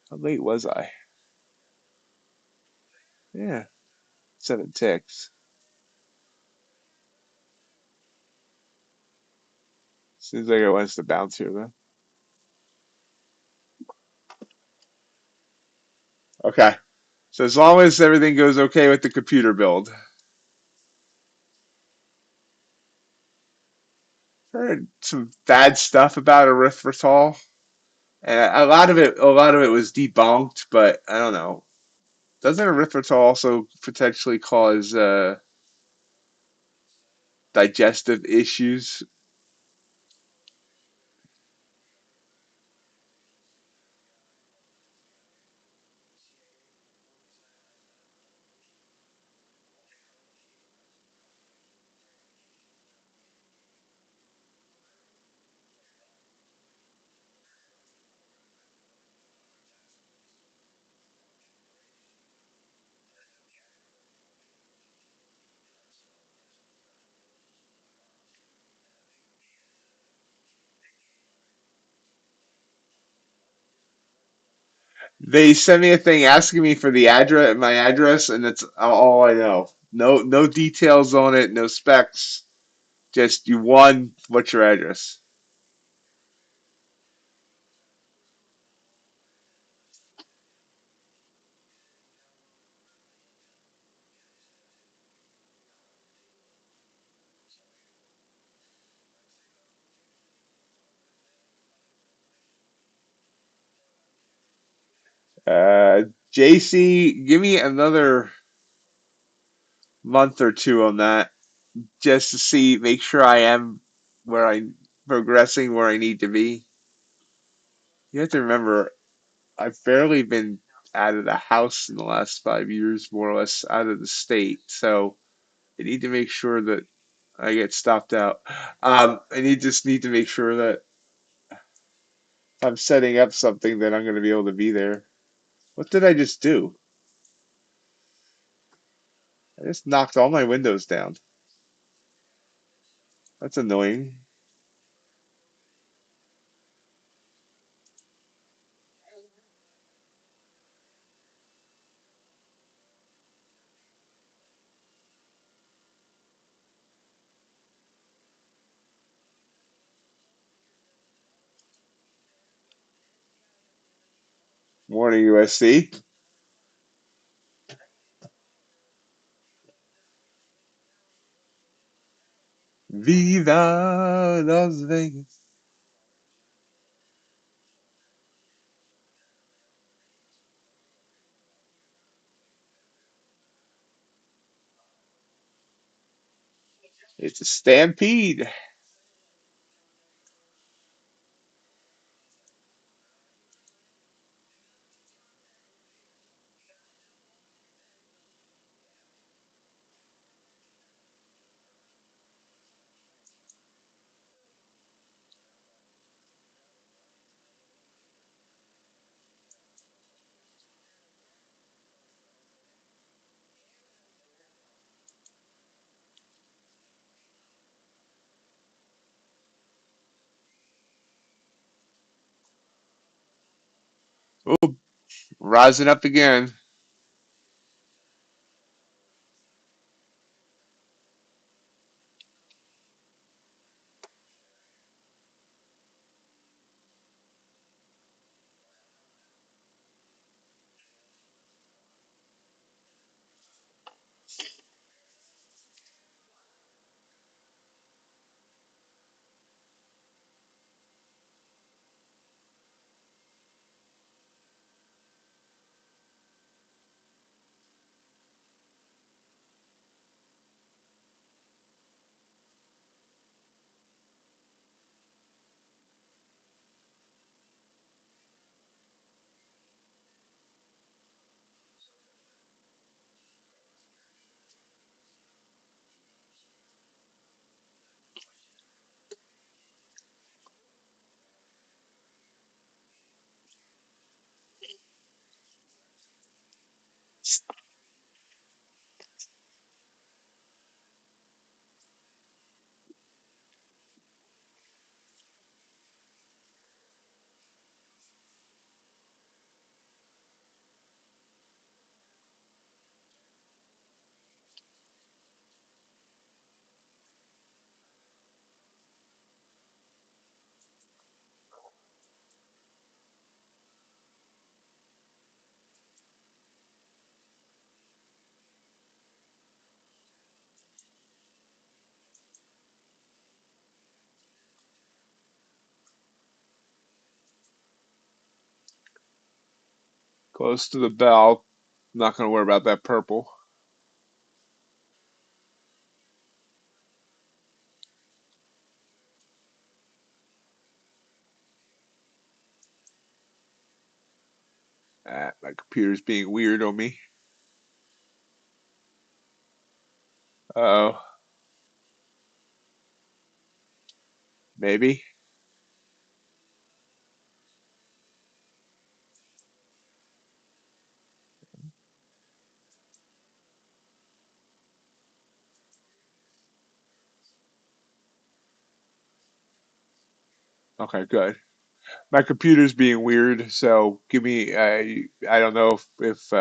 Speaker 1: How late was I? Yeah, 7 ticks. Seems like it wants to bounce here though. Okay. So as long as everything goes okay with the computer build, heard some bad stuff about erythritol, and a lot of it was debunked, but I don't know. Doesn't erythritol also potentially cause digestive issues? They sent me a thing asking me for my address, and that's all I know. No details on it, no specs. Just you won. What's your address? JC, give me another month or two on that, just to see, make sure I am where I progressing where I need to be. You have to remember, I've barely been out of the house in the last 5 years, more or less out of the state. So I need to make sure that I get stopped out. Just need to make sure that I'm setting up something that I'm going to be able to be there. What did I just do? I just knocked all my windows down. That's annoying. Morning, USC. Viva Las Vegas. It's a stampede. Oh, rising up again. Close to the bell. Not going to worry about that purple. My computer's being weird on me. Uh-oh. Maybe. Okay, good. My computer's being weird, so give me. I don't know if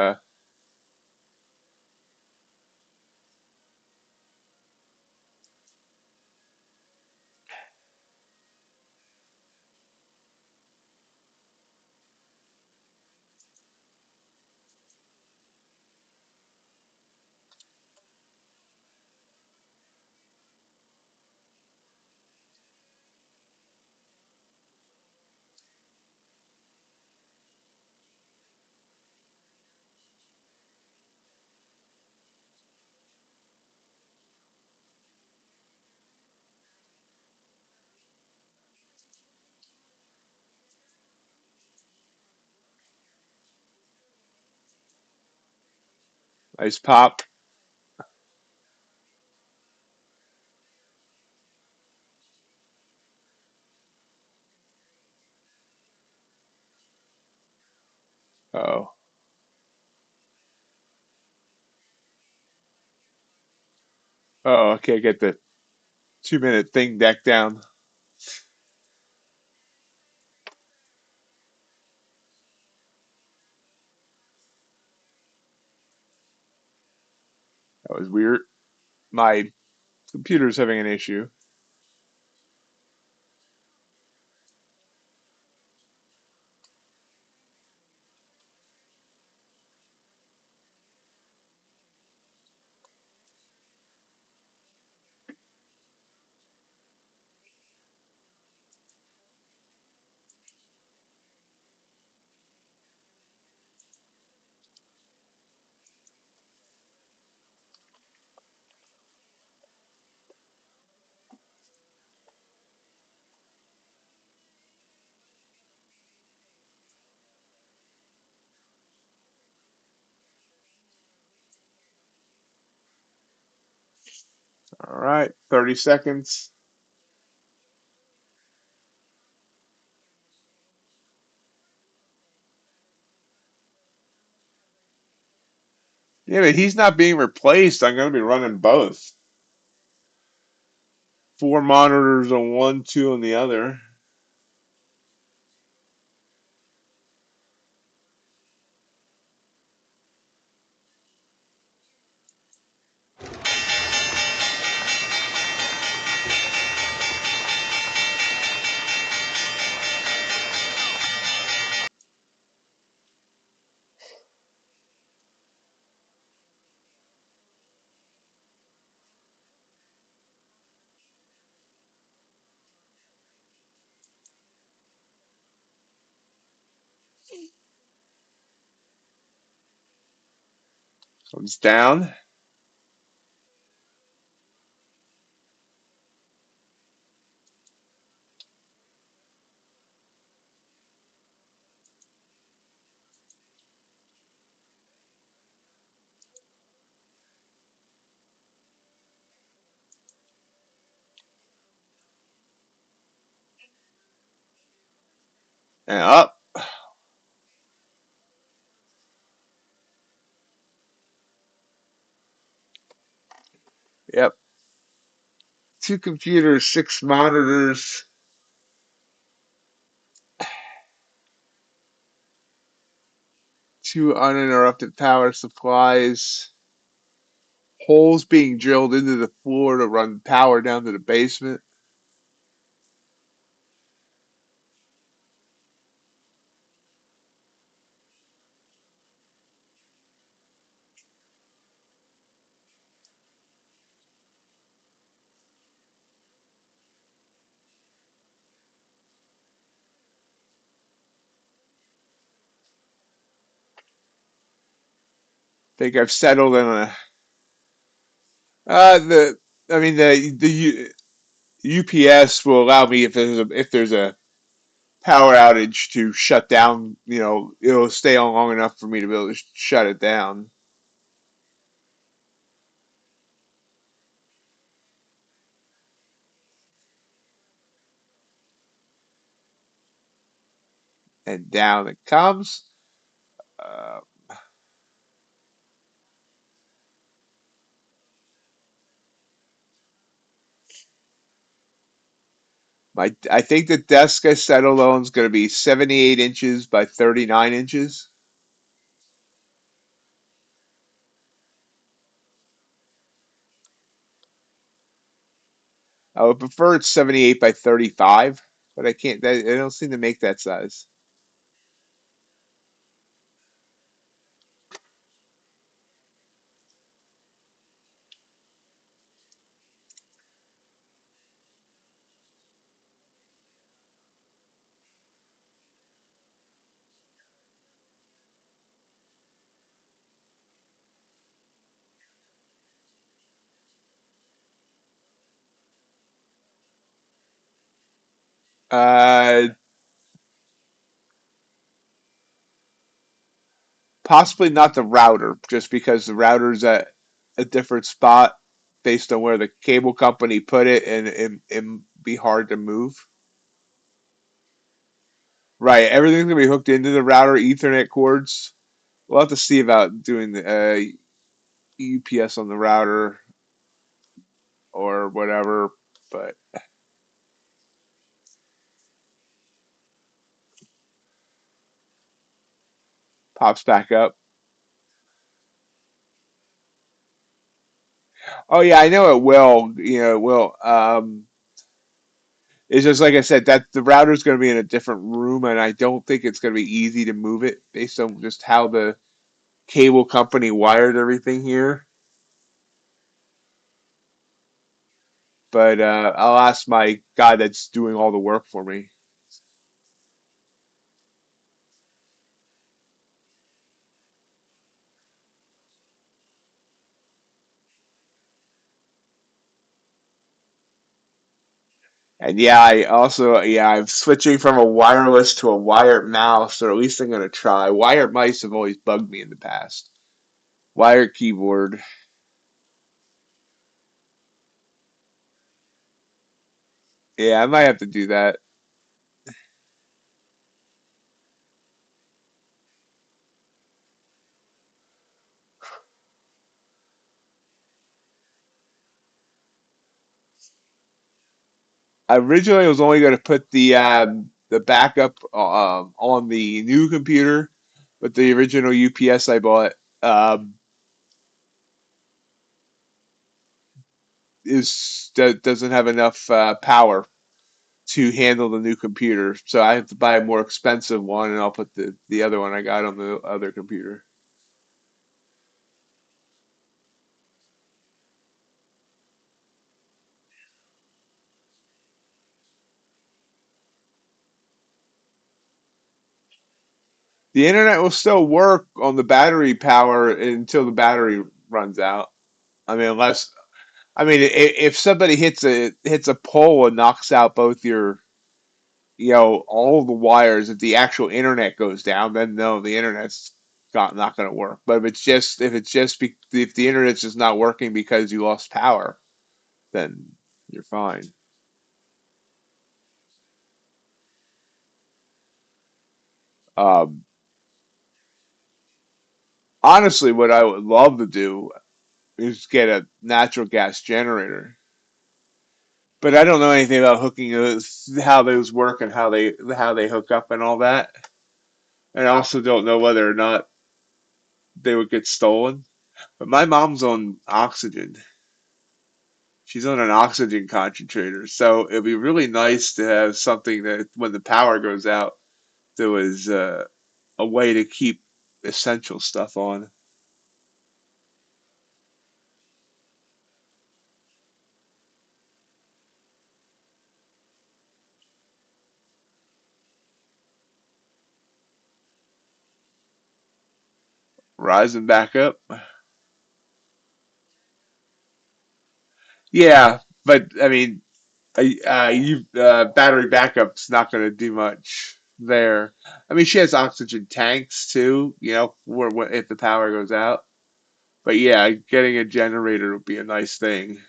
Speaker 1: nice pop. Oh, oh, I can't get the 2 minute thing back down. That was weird. My computer's having an issue. All right, 30 seconds. Yeah, but he's not being replaced. I'm going to be running both. 4 monitors on one, two on the other. One's down. And up. Yep. 2 computers, 6 monitors, 2 uninterrupted power supplies, holes being drilled into the floor to run power down to the basement. think I've settled in a the I mean the UPS will allow me if there's a power outage to shut down. You know, it'll stay on long enough for me to be able to shut it down. And down it comes. Uh, I think the desk I settled on is going to be 78 inches by 39 inches. I would prefer it's 78 by 35, but I can't. I don't seem to make that size. Uh, Possibly not the router, just because the router's at a different spot based on where the cable company put it, and it'd be hard to move. Right, everything's gonna be hooked into the router, Ethernet cords. We'll have to see about doing the UPS on the router or whatever, but pops back up. Oh yeah, I know it will. You know, it will. It's just like I said that the router's going to be in a different room, and I don't think it's going to be easy to move it based on just how the cable company wired everything here. But I'll ask my guy that's doing all the work for me. And yeah, I'm switching from a wireless to a wired mouse, or at least I'm going to try. Wired mice have always bugged me in the past. Wired keyboard. Yeah, I might have to do that. I originally was only going to put the backup on the new computer, but the original UPS I bought um, doesn't have enough power to handle the new computer, so I have to buy a more expensive one, and I'll put the other one I got on the other computer. The internet will still work on the battery power until the battery runs out. I mean, unless if somebody hits a pole and knocks out both your all the wires, if the actual internet goes down, then no, the internet's not going to work. But if the internet's just not working because you lost power, then you're fine. Um, Honestly, what I would love to do is get a natural gas generator. But I don't know anything about hooking those, how those work, and how they hook up and all that. And I also don't know whether or not they would get stolen. But my mom's on oxygen. She's on an oxygen concentrator, so it'd be really nice to have something that when the power goes out, there was a way to keep essential stuff on. rising back up. Yeah, but I mean, battery backup's not going to do much there. I mean, she has oxygen tanks too, if the power goes out. But yeah, getting a generator would be a nice thing.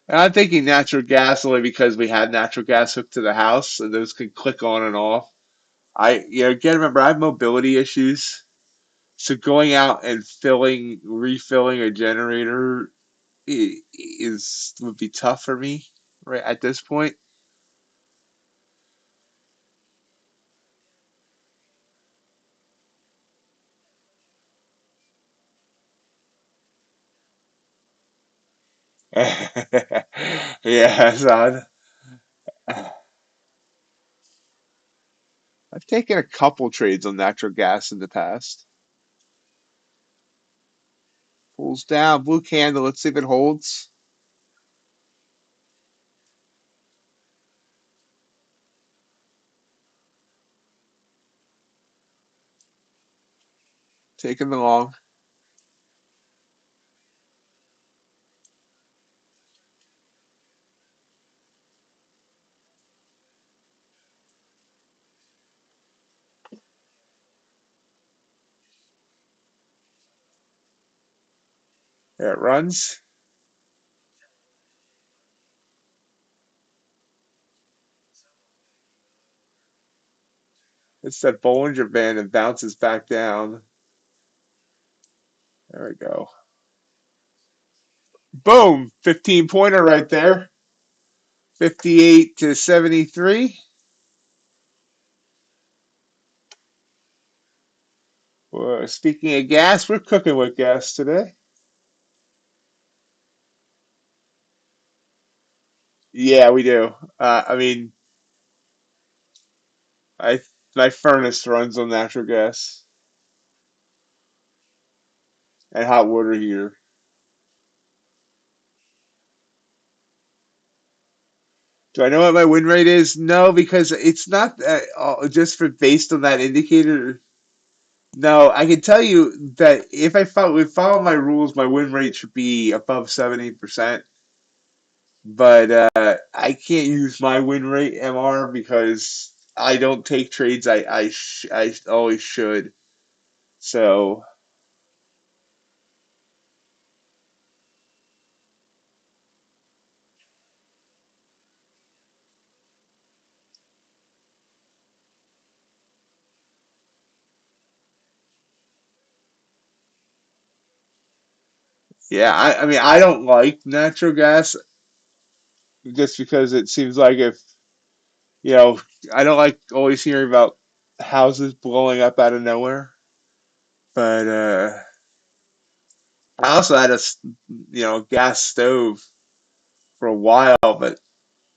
Speaker 1: And I'm thinking natural gas only because we had natural gas hooked to the house, and those can click on and off. Again, remember, I have mobility issues, so going out and refilling a generator would be tough for me right at this point. Yeah, son. I've taken a couple trades on natural gas in the past. Pulls down, blue candle. Let's see if it holds. Taking the long. There it runs. It's that Bollinger Band and bounces back down. There we go. Boom! 15 pointer right there. 58 to 73. Well, speaking of gas, we're cooking with gas today. Yeah, we do. I mean, I my furnace runs on natural gas and hot water heater. Do I know what my win rate is? No, because it's not just for based on that indicator. No, I can tell you that if would follow my rules, my win rate should be above 70%. But I can't use my win rate MR because I don't take trades I always should. So yeah, I mean I don't like natural gas just because it seems like if you know I don't like always hearing about houses blowing up out of nowhere. But I also had gas stove for a while, but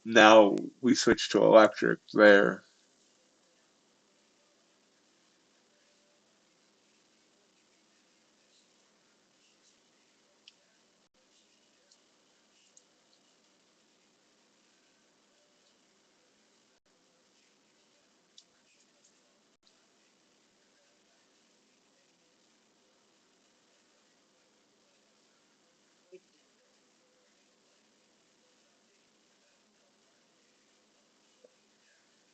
Speaker 1: now we switched to electric there.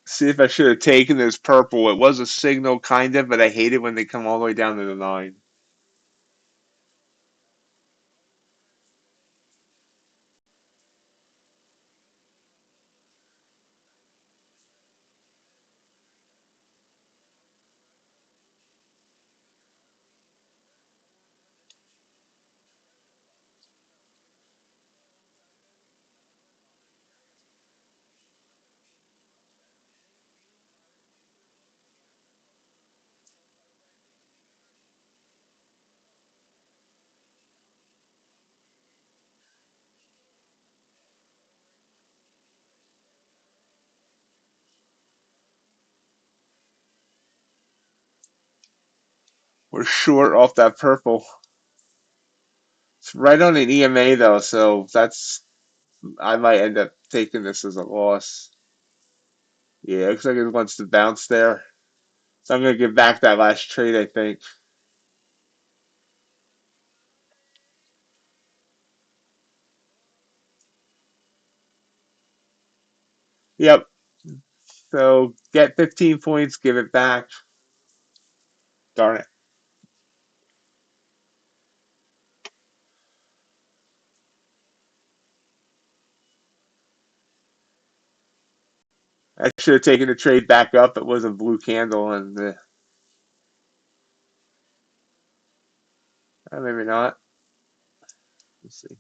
Speaker 1: See if I should have taken this purple. It was a signal, kind of, but I hate it when they come all the way down to the nine. We're short off that purple. It's right on an EMA though, so I might end up taking this as a loss. Yeah, looks like it wants to bounce there. So I'm going to give back that last trade, I think. Yep. So get 15 points, give it back. Darn it. I should have taken the trade back up. It was a blue candle, and maybe not. Let's see.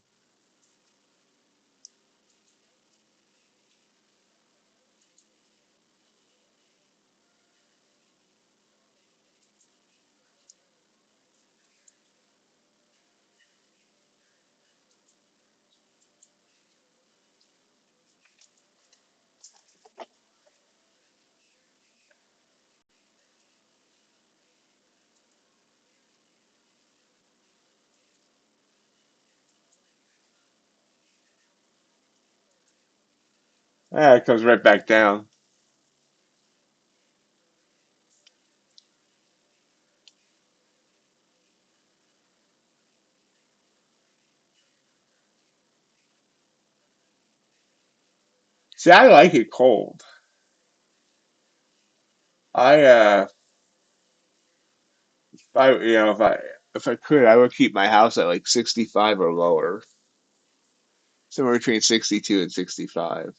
Speaker 1: It comes right back down. See, I like it cold. I if I could, I would keep my house at like 65 or lower, somewhere between 62 and 65.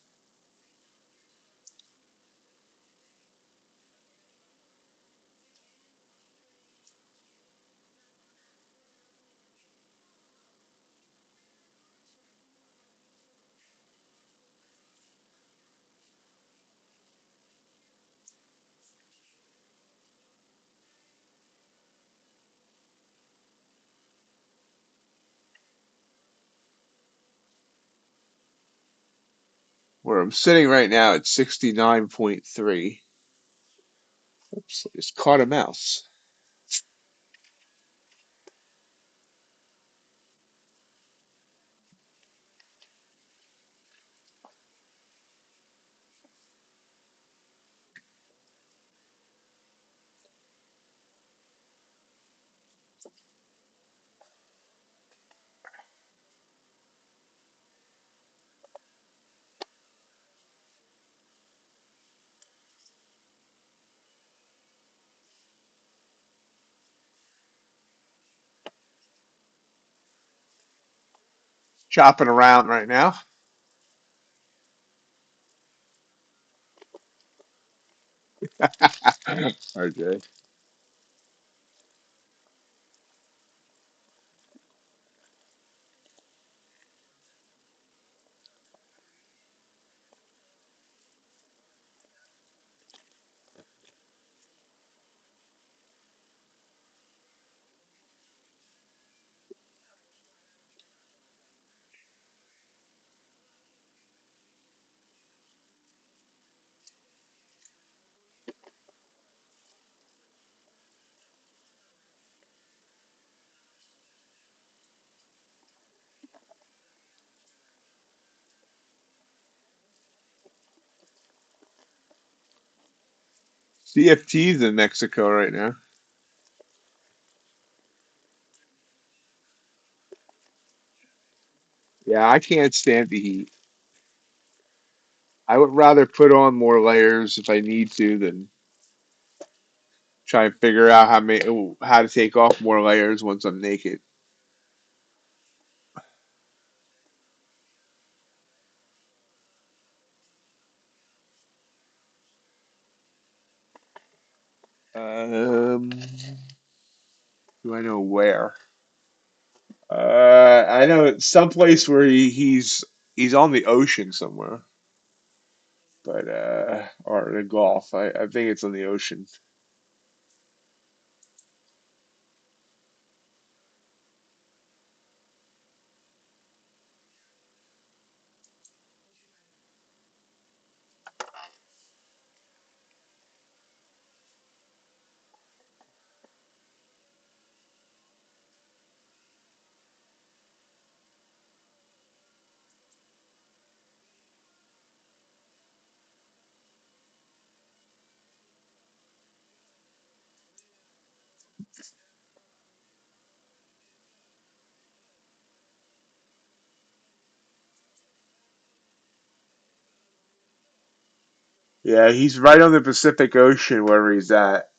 Speaker 1: Where I'm sitting right now at 69.3. Oops, I just caught a mouse. Chopping around right now. RJ. CFT's in Mexico right now. Yeah, I can't stand the heat. I would rather put on more layers if I need to than try and figure out how to take off more layers once I'm naked. Um, do I know where? I know it's someplace where he's on the ocean somewhere, but or the Gulf. I think it's on the ocean. Yeah, he's right on the Pacific Ocean wherever he's at.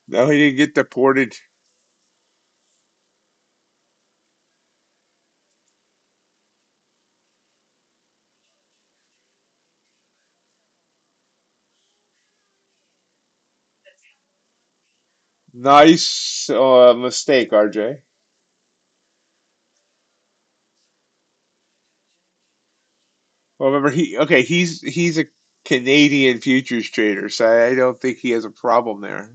Speaker 1: No, he didn't get deported. Nice mistake, RJ. Well, remember he's a Canadian futures trader, so I don't think he has a problem there.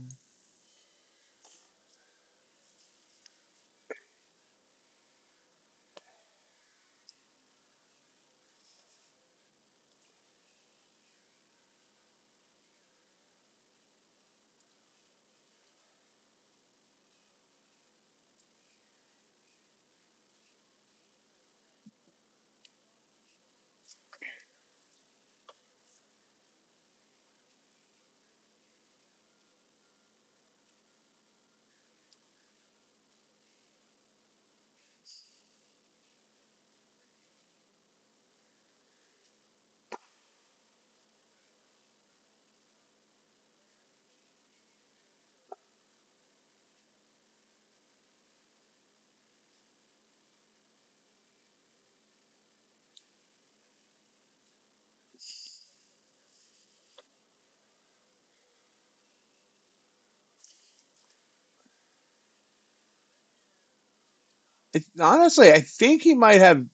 Speaker 1: Honestly, I think he might have.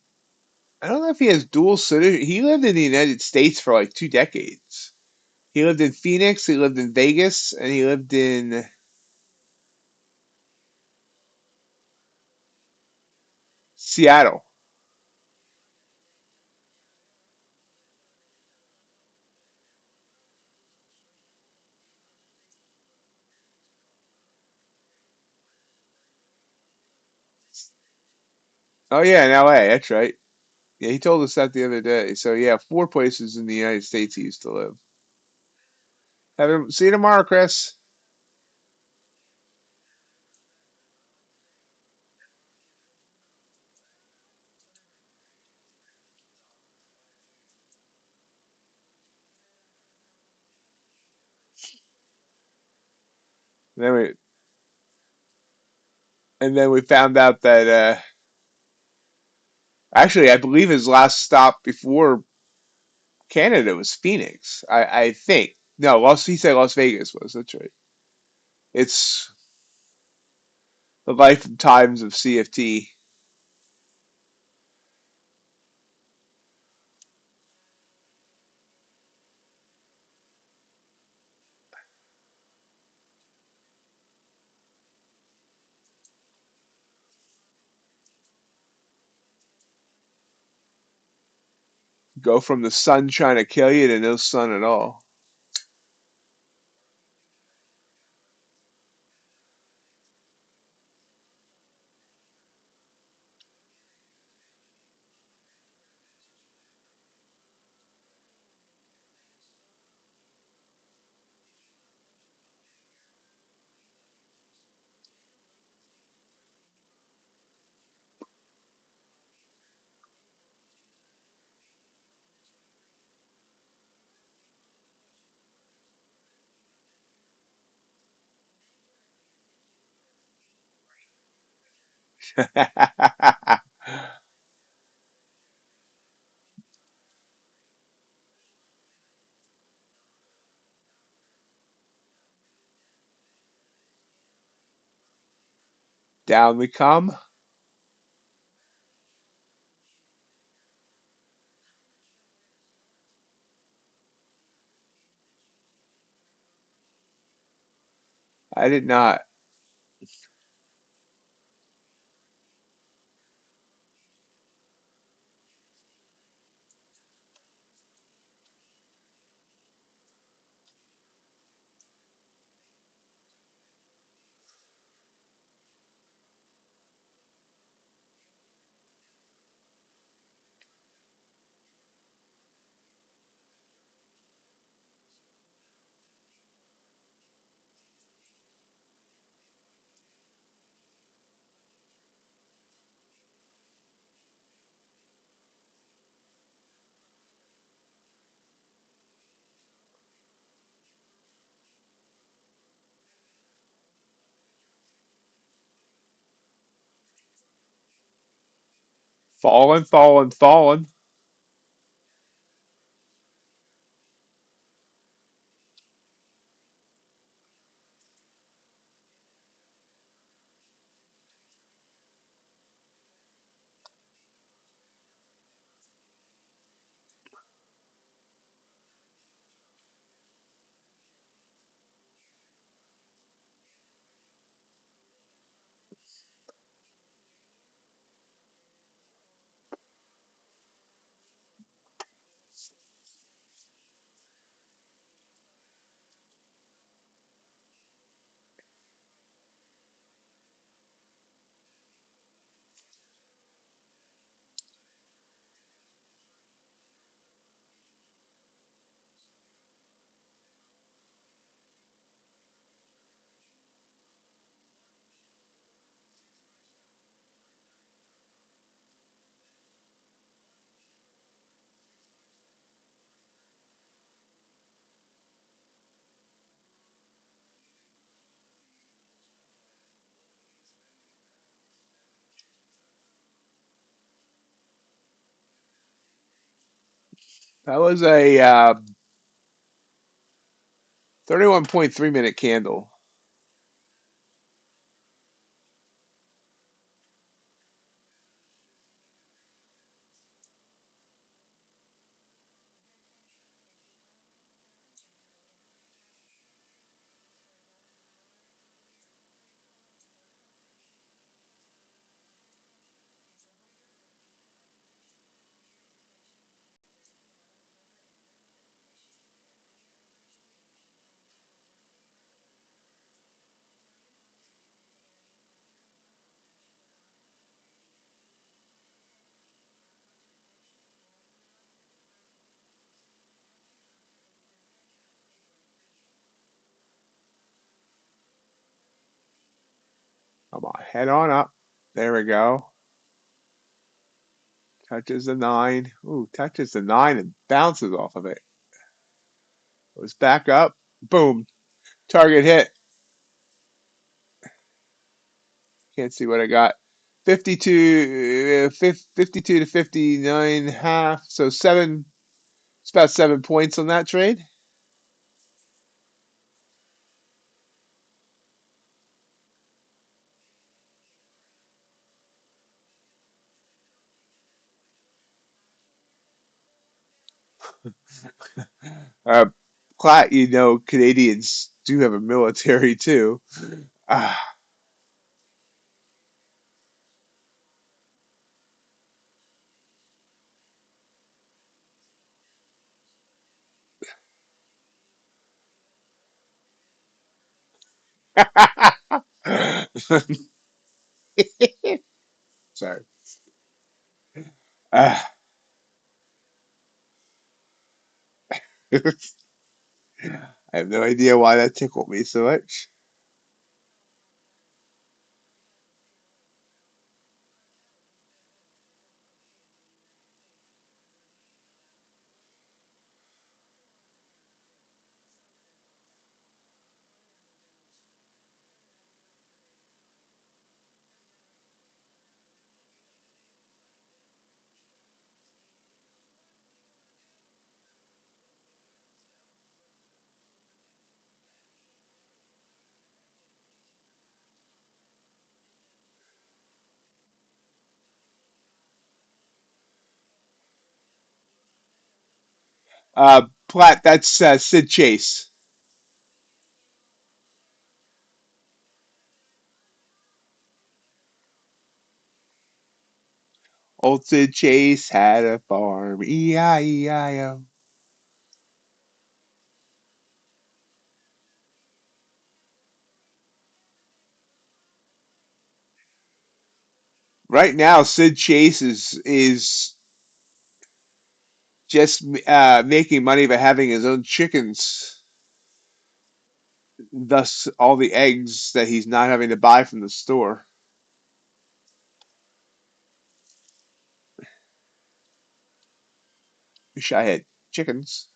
Speaker 1: I don't know if he has dual citizenship. He lived in the United States for like 2 decades. He lived in Phoenix, he lived in Vegas, and he lived in Seattle. Oh yeah, in LA. That's right. Yeah, he told us that the other day. So yeah, 4 places in the United States he used to live. Have him see you tomorrow, Chris. And then we found out that actually I believe his last stop before Canada was Phoenix. I think. No, he said Las Vegas was. That's right. It's the life and times of CFT. Go from the sun trying to kill you to no sun at all. Down we come. I did not. Fallen, fallen, fallen. That was a 31.3 minute candle. Come on, head on up. There we go. Touches the 9. Ooh, touches the 9 and bounces off of it. Goes back up. Boom. Target hit. Can't see what I got. 52 to 59 half. So seven. It's about 7 points on that trade. Uh, you know, Canadians do have a military too. Ah, sorry. Ah. I have no idea why that tickled me so much. Platt, that's Sid Chase. Old Sid Chase had a farm, E-I-E-I-O. Right now, Sid Chase is just making money by having his own chickens, thus all the eggs that he's not having to buy from the store. Wish I had chickens.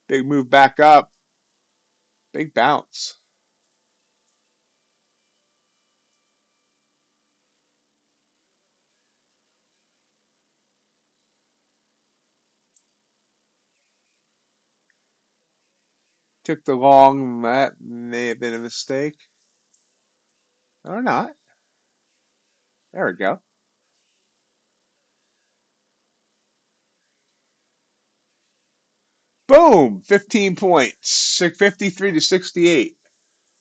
Speaker 1: Big move back up. Big bounce. Took the long. That may have been a mistake. Or not. There we go. Boom! 15 points. 53 to 68.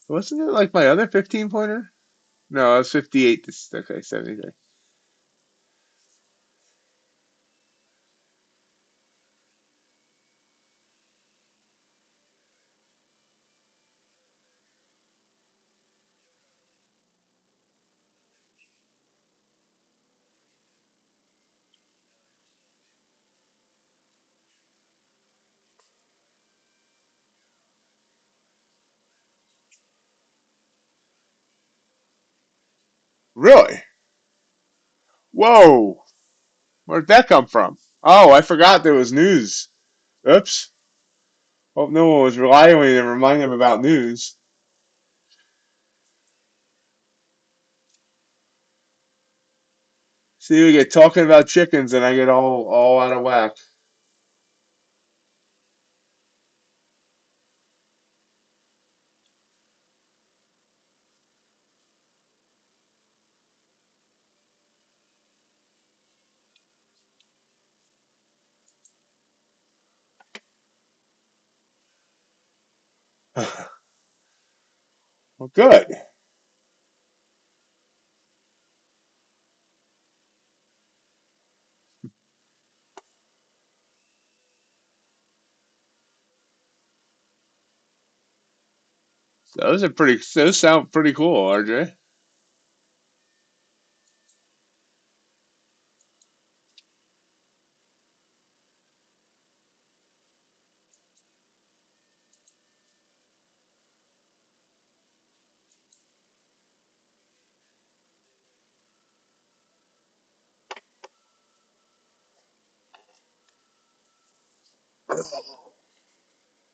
Speaker 1: Wasn't it like my other 15 pointer? No, it was 58 to, okay, 73. Really? Whoa! Where'd that come from? Oh, I forgot there was news. Oops. Hope no one was relying on me to remind them about news. See, we get talking about chickens and I get all out of whack. Well, good. Those sound pretty cool, RJ.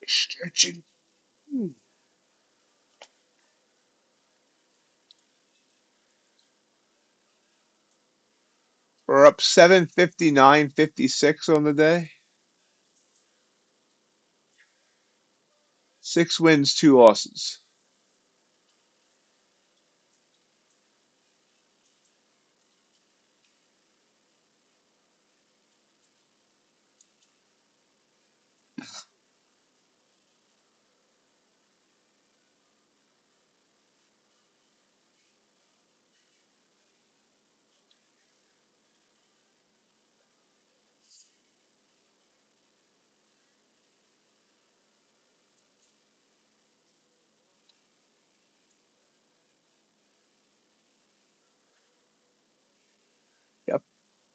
Speaker 1: Stretching. We're up 759.56 on the day. 6 wins, 2 losses.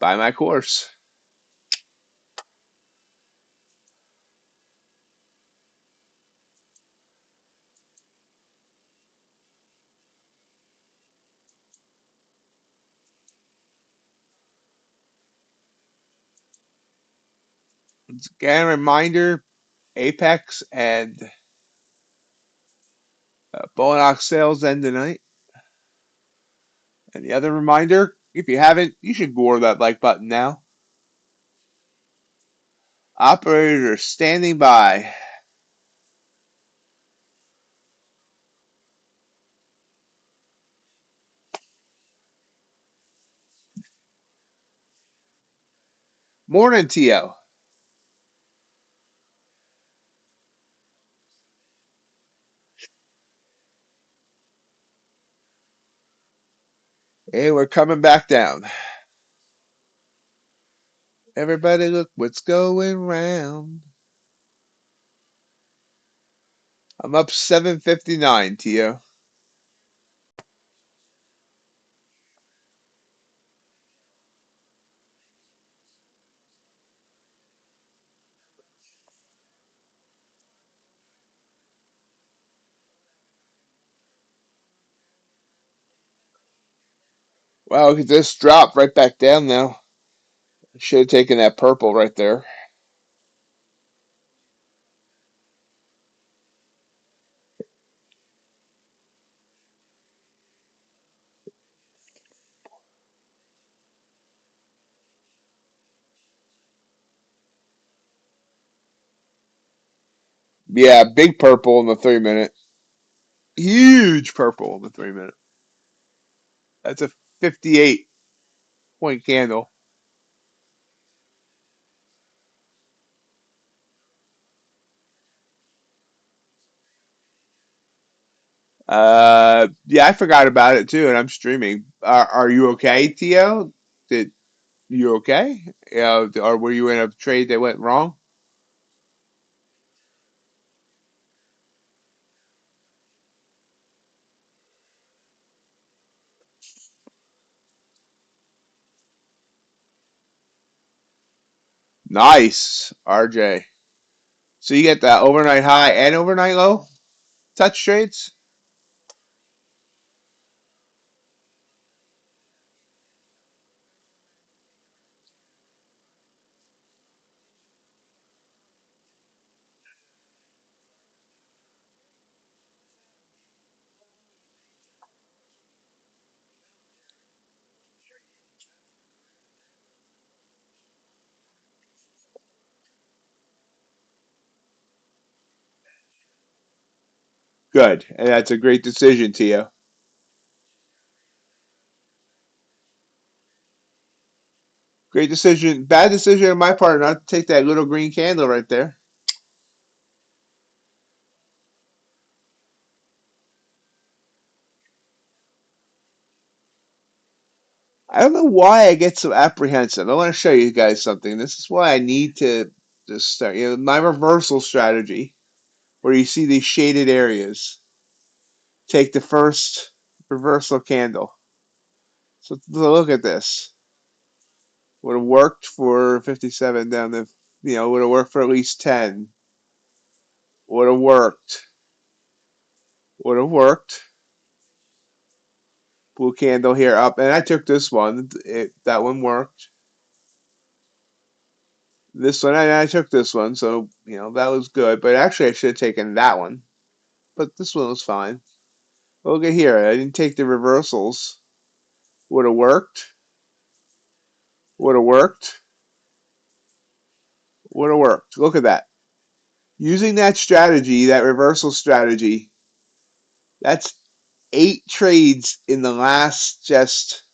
Speaker 1: Buy my course. Again, reminder, Apex and Bull and Ox sales end tonight. And the other reminder, if you haven't, you should gore that like button now. Operators are standing by. Morning, Tio. Hey, we're coming back down. Everybody look what's going round. I'm up 759, Tio. Wow, look at this drop right back down now. Should have taken that purple right there. Yeah, big purple in the 3 minute. Huge purple in the 3 minute. That's a 58-point candle. Yeah, I forgot about it too, and I'm streaming. Are you okay, Tio? Did you okay? Or were you in a trade that went wrong? Nice, RJ. So you get that overnight high and overnight low touch trades? Good. And that's a great decision, Tio. Great decision. Bad decision on my part not to take that little green candle right there. I don't know why I get so apprehensive. I want to show you guys something. This is why I need to just start. My reversal strategy, where you see these shaded areas. Take the first reversal candle. So look at this. Would have worked for 57 down the, would have worked for at least 10. Would have worked. Would have worked. Blue candle here up, and I took this one. That one worked. This one, I took this one, so that was good. But actually, I should have taken that one. But this one was fine. Look at here. I didn't take the reversals. Would have worked. Would have worked. Would have worked. Look at that. Using that strategy, that reversal strategy, that's 8 trades in the last just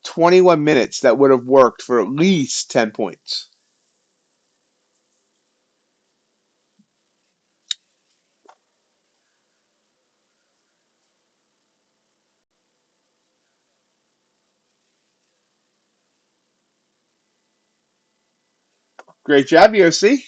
Speaker 1: 21 minutes that would have worked for at least 10 points. Great job, USC.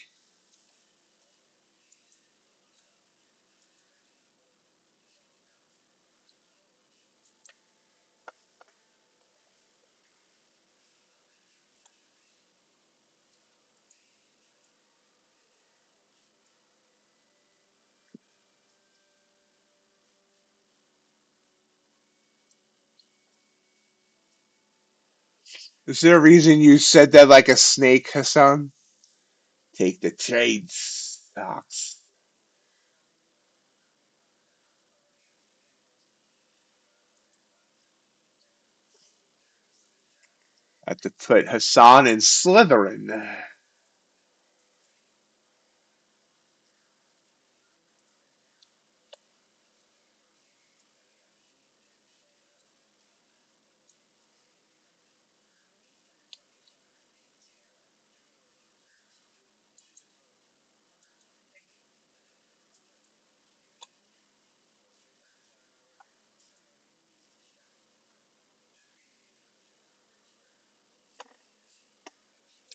Speaker 1: Is there a reason you said that like a snake, Hassan? Take the trade stocks. I have to put Hassan in Slytherin.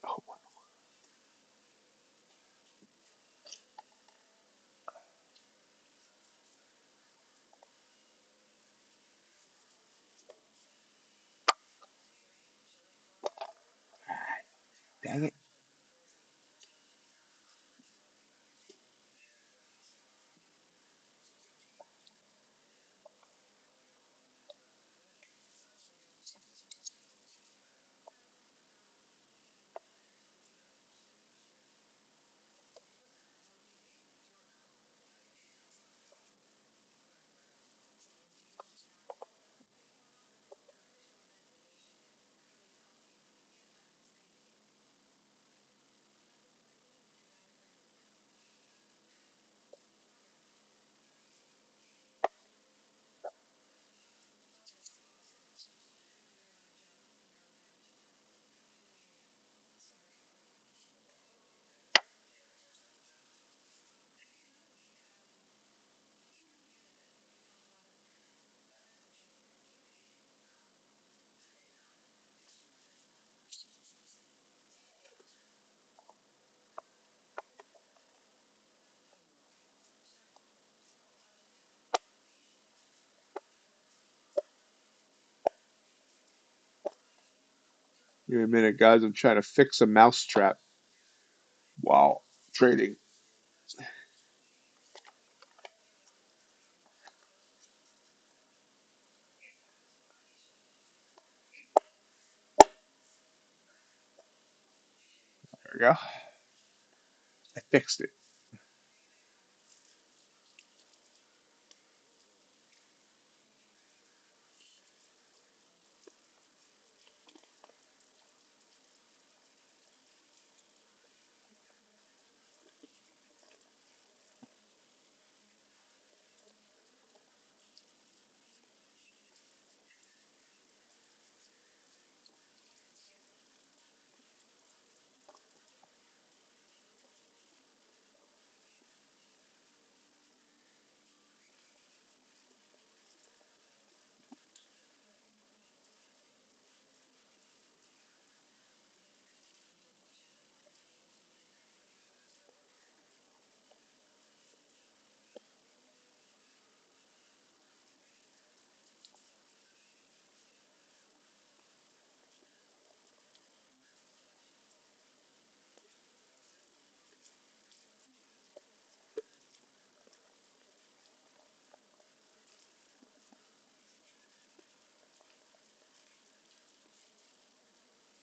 Speaker 1: Oh, dang it. Give me a minute, guys. I'm trying to fix a mousetrap while trading. There we go. I fixed it.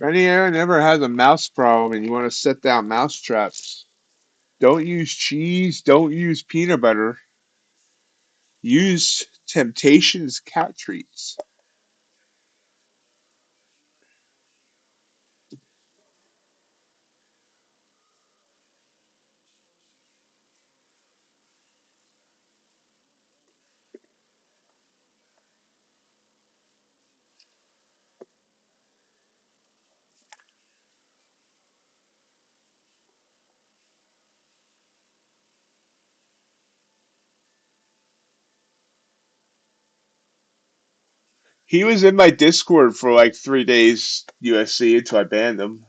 Speaker 1: If anyone ever has a mouse problem and you want to set down mouse traps, don't use cheese, don't use peanut butter. Use Temptations cat treats. He was in my Discord for like 3 days, USC, until I banned him.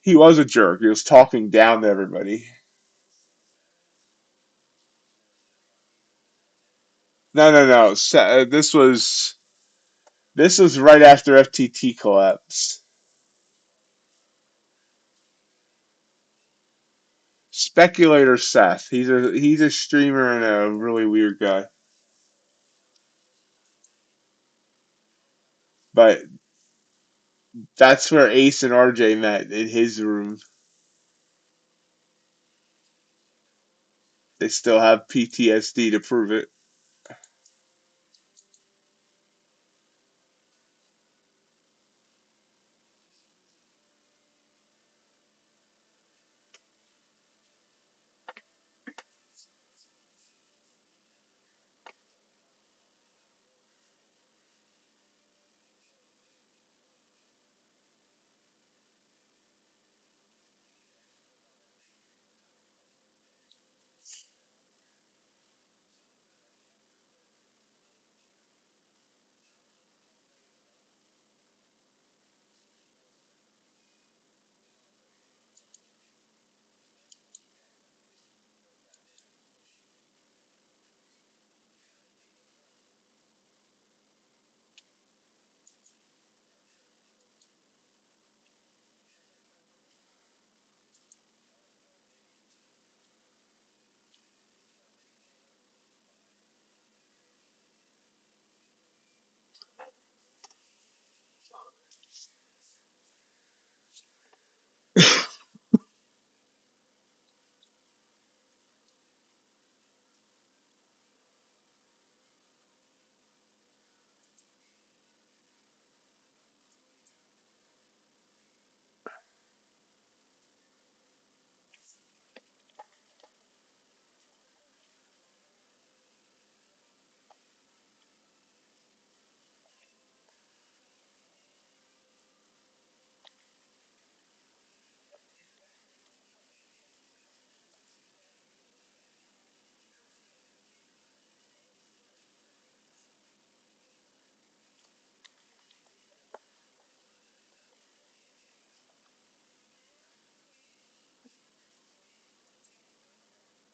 Speaker 1: He was a jerk. He was talking down to everybody. No, no, no. This was right after FTT collapsed. Speculator Seth. He's a streamer and a really weird guy. But that's where Ace and RJ met in his room. They still have PTSD to prove it.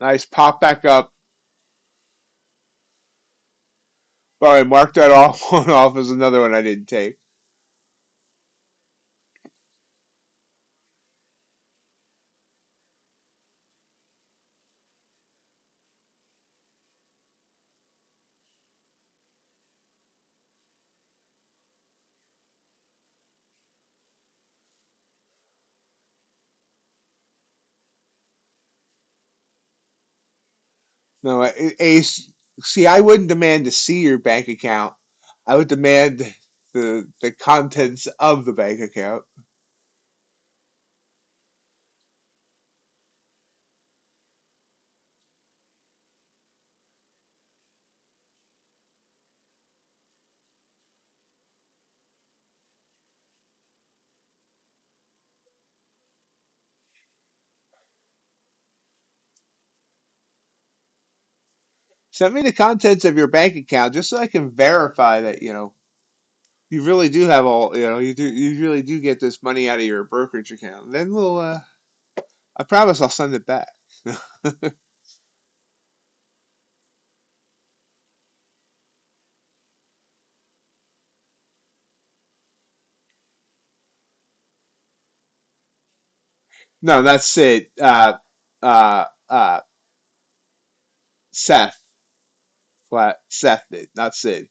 Speaker 1: Nice pop back up. All right, mark that off one off as another one I didn't take. No, Ace. See, I wouldn't demand to see your bank account. I would demand the contents of the bank account. Send me the contents of your bank account just so I can verify that you really do have all you really do get this money out of your brokerage account. Then I promise I'll send it back. No, that's Sid. Seth. Flat. Seth did, not Sid.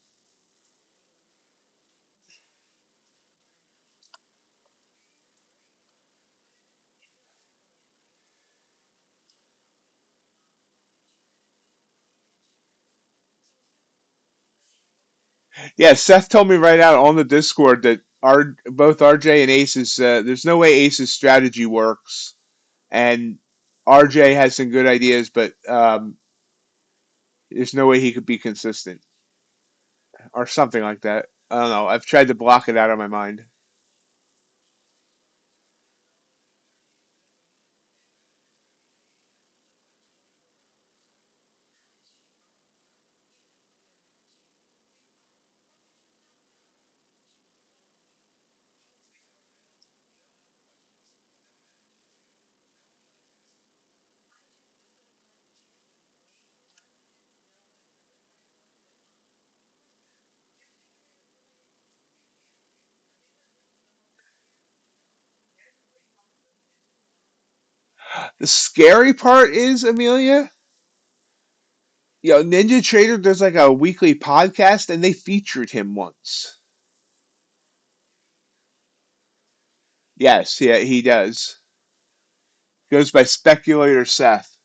Speaker 1: Yeah, Seth told me right out on the Discord that both RJ and Ace's there's no way Ace's strategy works, and RJ has some good ideas, but there's no way he could be consistent or something like that. I don't know. I've tried to block it out of my mind. The scary part is, Amelia, NinjaTrader does like a weekly podcast, and they featured him once. Yes, yeah, he does. Goes by Speculator Seth.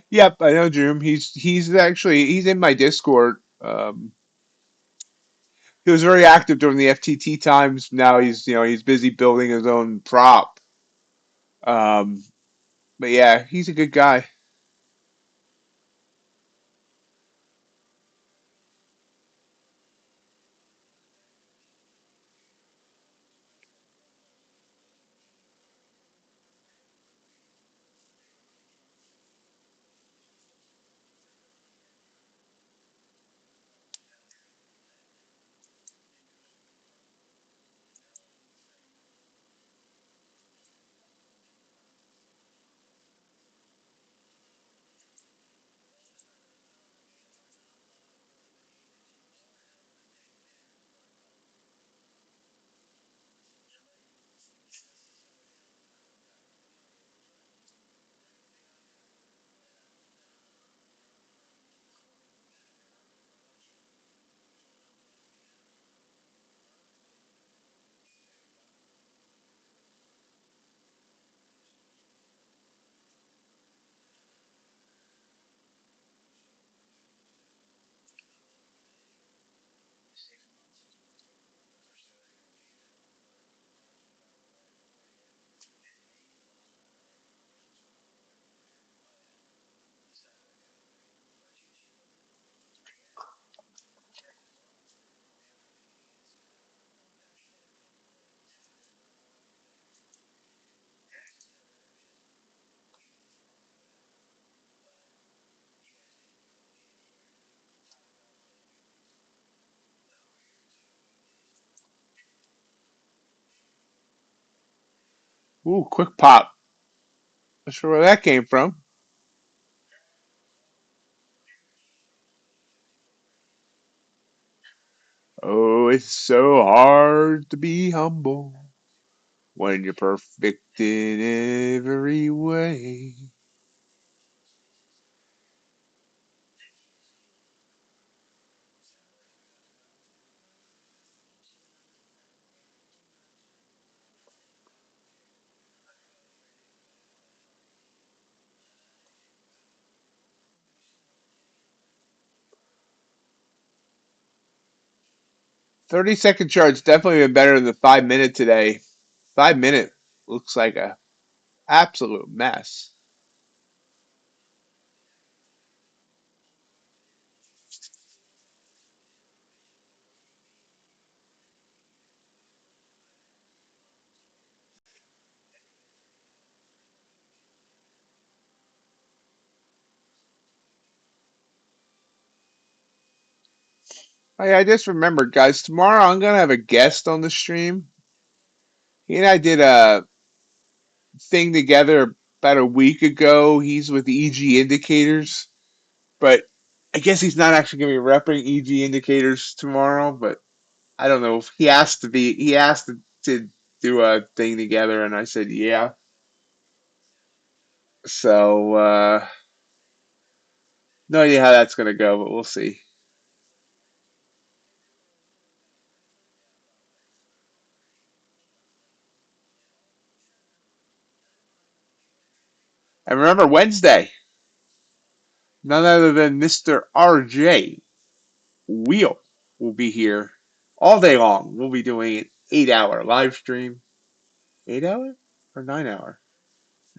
Speaker 1: Yep, I know Jim. He's in my Discord. He was very active during the FTT times. Now he's busy building his own prop. Um, but yeah, he's a good guy. Ooh, quick pop. Not sure where that came from. Oh, it's so hard to be humble when you're perfect in every way. 30-second chart's definitely been better than the 5 minute today. 5 minute looks like a absolute mess. Hey, I just remembered, guys, tomorrow I'm gonna have a guest on the stream. He and I did a thing together about a week ago. He's with EG Indicators, but I guess he's not actually gonna be repping EG Indicators tomorrow, but I don't know if he asked to be. He asked to do a thing together, and I said yeah. So no idea how that's gonna go, but we'll see. And remember Wednesday, none other than Mr. RJ Wheel will be here all day long. We'll be doing an 8 hour live stream. 8 hour or 9 hour?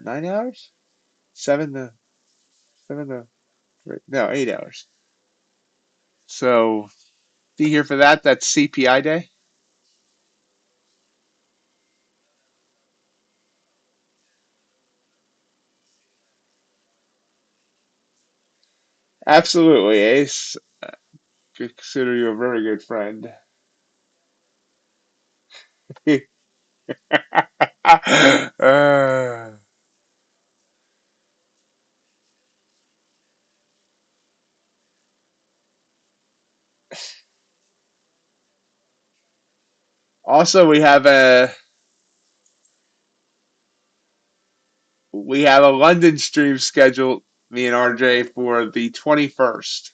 Speaker 1: 9 hours? Seven to no 8 hours. So be here for that. That's CPI day. Absolutely, Ace. Consider you a very good friend. uh, also, we have a London stream scheduled, me and RJ, for the 21st.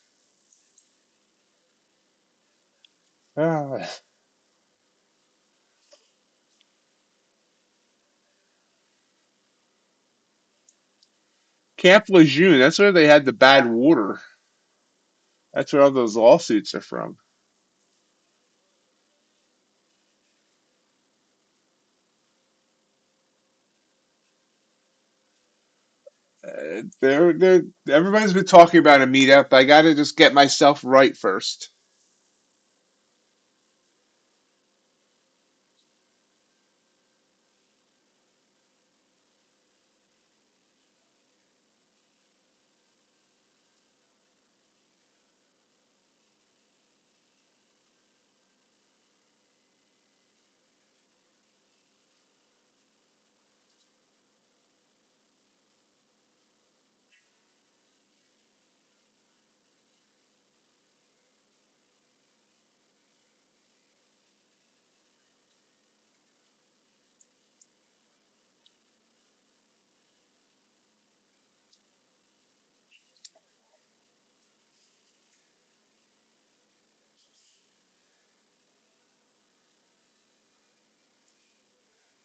Speaker 1: Uh, Camp Lejeune. That's where they had the bad water. That's where all those lawsuits are from. Everybody's been talking about a meetup. I got to just get myself right first.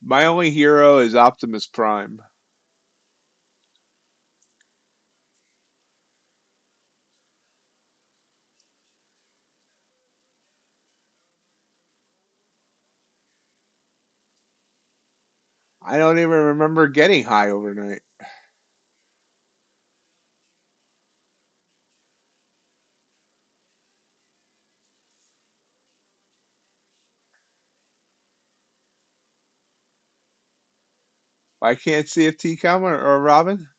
Speaker 1: My only hero is Optimus Prime. I don't even remember getting high overnight. I can't see if T-Com or Robin.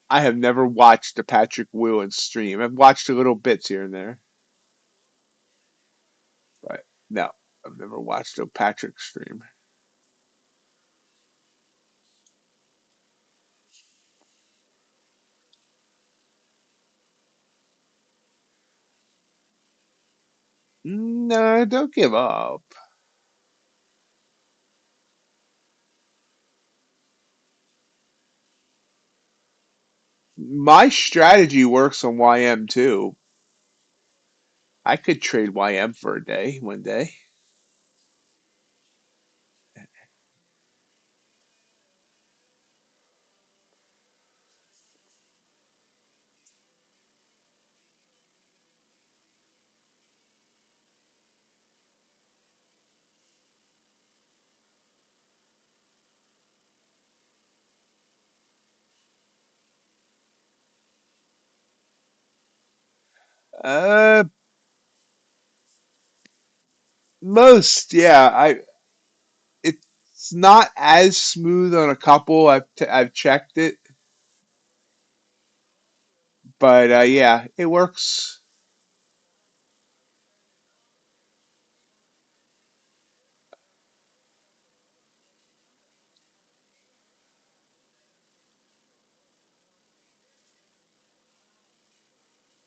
Speaker 1: I have never watched a Patrick Whelan stream. I've watched a little bits here and there. No, I've never watched Patrick stream. No, don't give up. My strategy works on YM too. I could trade YM for a day, one day. Uh, most, yeah. It's not as smooth on a couple. I've checked it, but yeah, it works.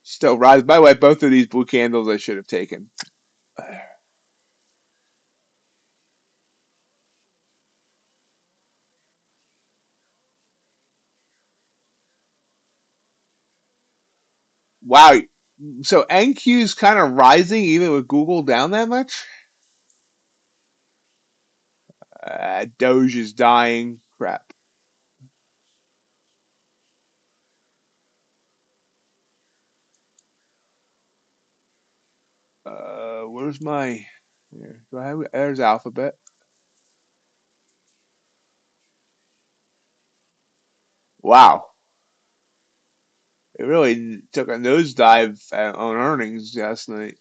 Speaker 1: Still rise. By the way, both of these blue candles I should have taken. Wow. So NQ's kind of rising even with Google down that much? Doge is dying. Crap. Where's my? Here, do I have? There's Alphabet. Wow. It really took a nosedive on earnings last night.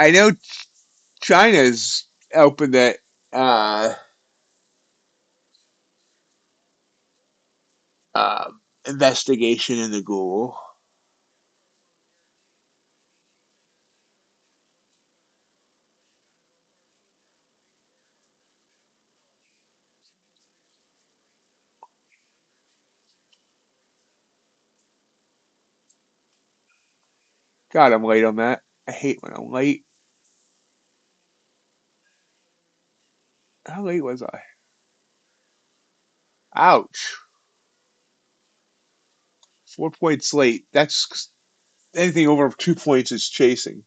Speaker 1: I know China's opened that uh, uh, investigation into Google. God, I'm late on that. I hate when I'm late. How late was I? Ouch. 4 points late. That's anything over 2 points is chasing.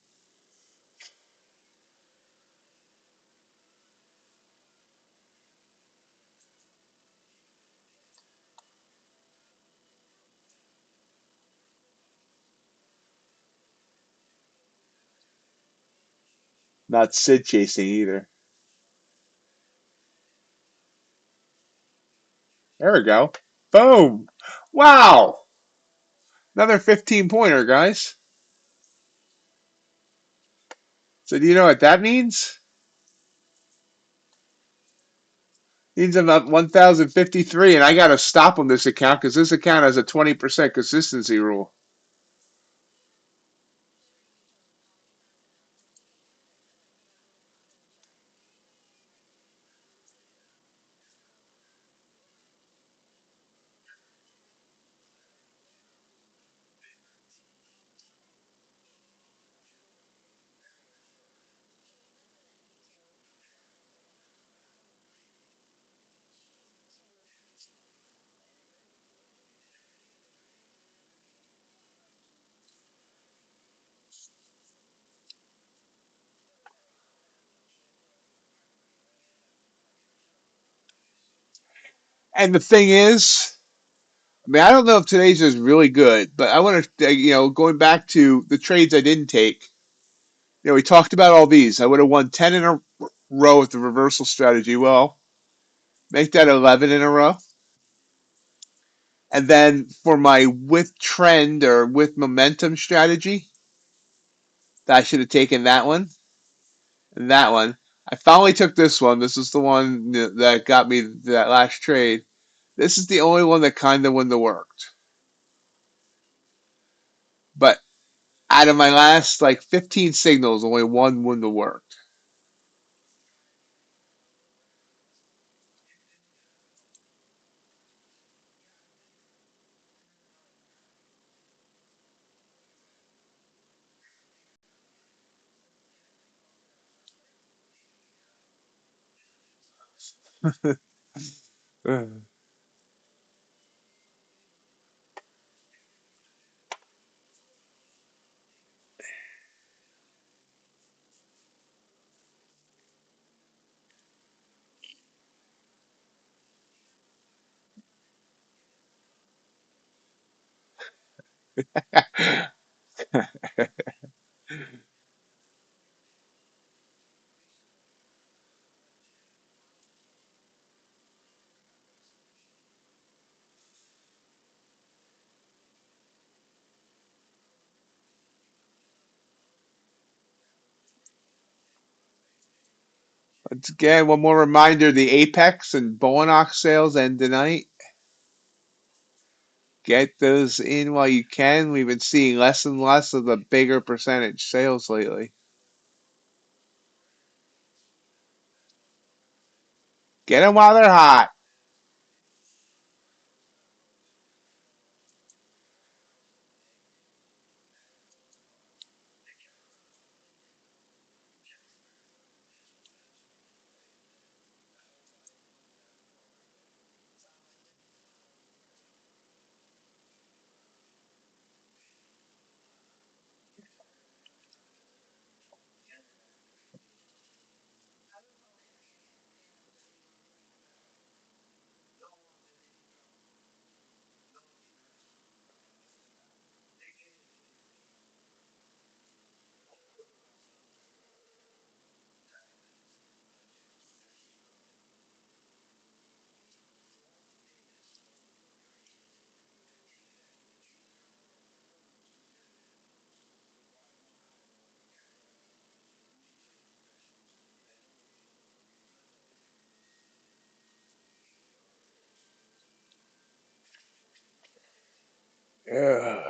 Speaker 1: Not Sid chasing either. There we go. Boom. Wow. Another 15 pointer, guys. So do you know what that means? Means I'm at 1,053, and I got to stop on this account because this account has a 20% consistency rule. And the thing is, I mean, I don't know if today's is really good, but I want to, going back to the trades I didn't take. We talked about all these. I would have won 10 in a row with the reversal strategy. Well, make that 11 in a row. And then for my with trend or with momentum strategy, I should have taken that one and that one. I finally took this one. This is the one that got me that last trade. This is the only one that kind of wouldn't have worked. But out of my last like 15 signals, only one wouldn't have worked. Once again, one more reminder, the Apex and Bowenox sales end tonight. Get those in while you can. We've been seeing less and less of the bigger percentage sales lately. Get them while they're hot. Yeah.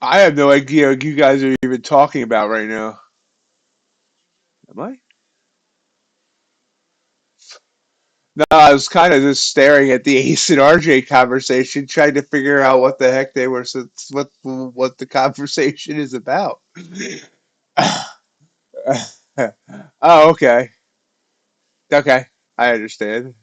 Speaker 1: I have no idea what you guys are even talking about right now. Am I? No, I was kind of just staring at the Ace and RJ conversation, trying to figure out what the heck they were, what the conversation is about. Oh, okay, okay, I understand.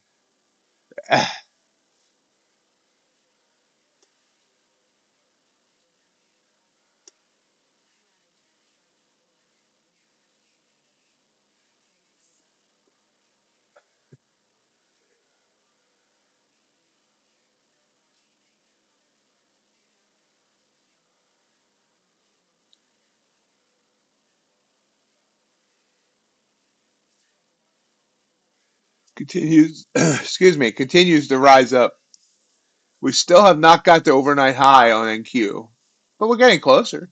Speaker 1: Continues, excuse me, continues to rise up. We still have not got the overnight high on NQ, but we're getting closer.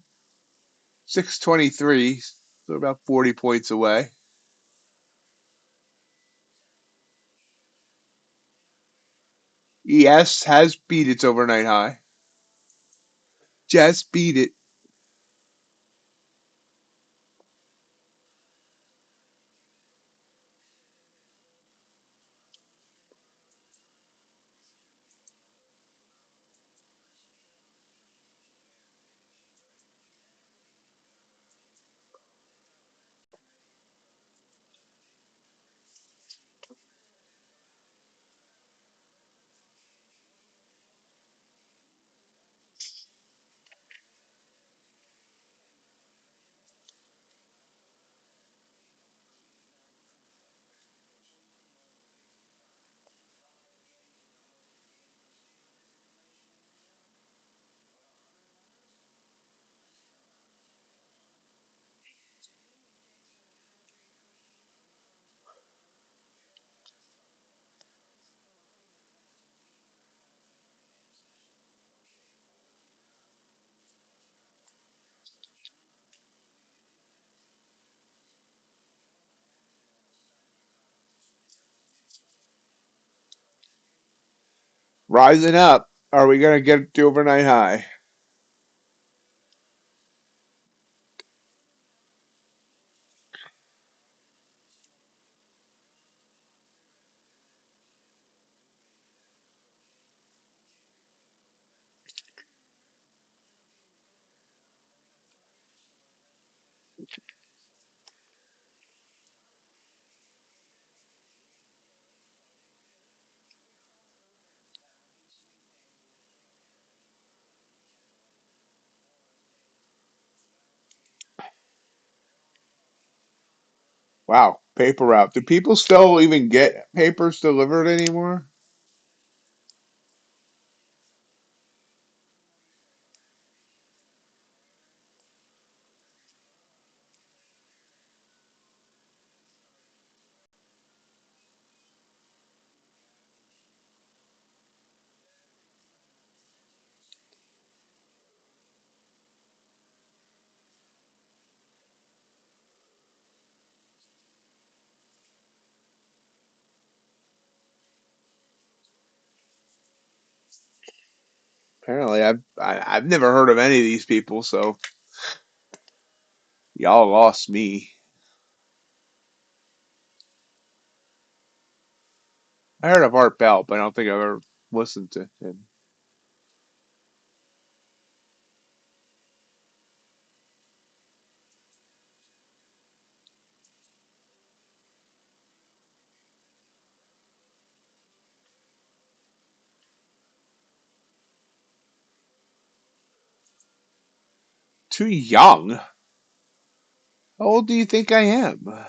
Speaker 1: 623, So we're about 40 points away. ES has beat its overnight high. Just beat it. Rising up. Are we going to get the overnight high? Wow, paper route. Do people still even get papers delivered anymore? Apparently, I've never heard of any of these people, so y'all lost me. I heard of Art Bell, but I don't think I've ever listened to him. Too young? How old do you think I am?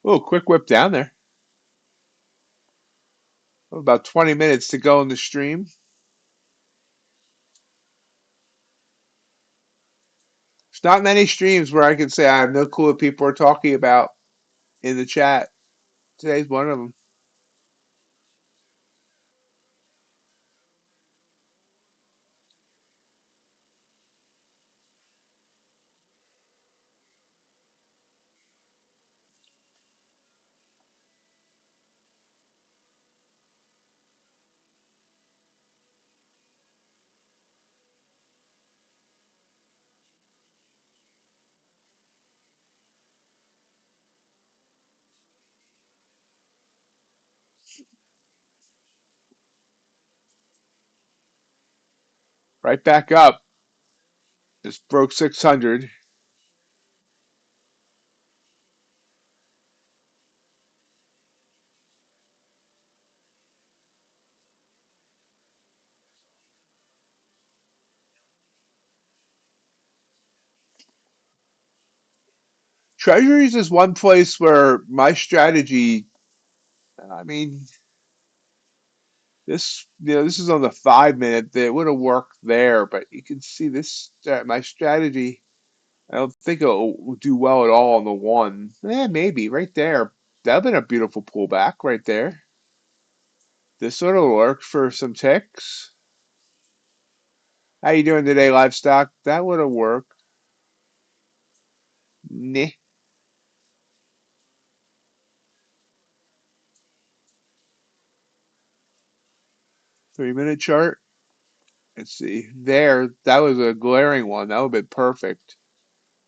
Speaker 1: Oh, quick whip down there. About 20 minutes to go in the stream. There's not many streams where I can say I have no clue what people are talking about in the chat. Today's one of them. Right back up. Just broke 600. Treasuries is one place where my strategy, I mean, this is on the 5 minute. That would have worked there, but you can see this, my strategy. I don't think it'll do well at all on the one. Maybe right there. That'd been a beautiful pullback right there. This sort of worked for some ticks. How you doing today, livestock? That would have worked. Nah. 3 minute chart. Let's see. There, that was a glaring one. That would have been perfect.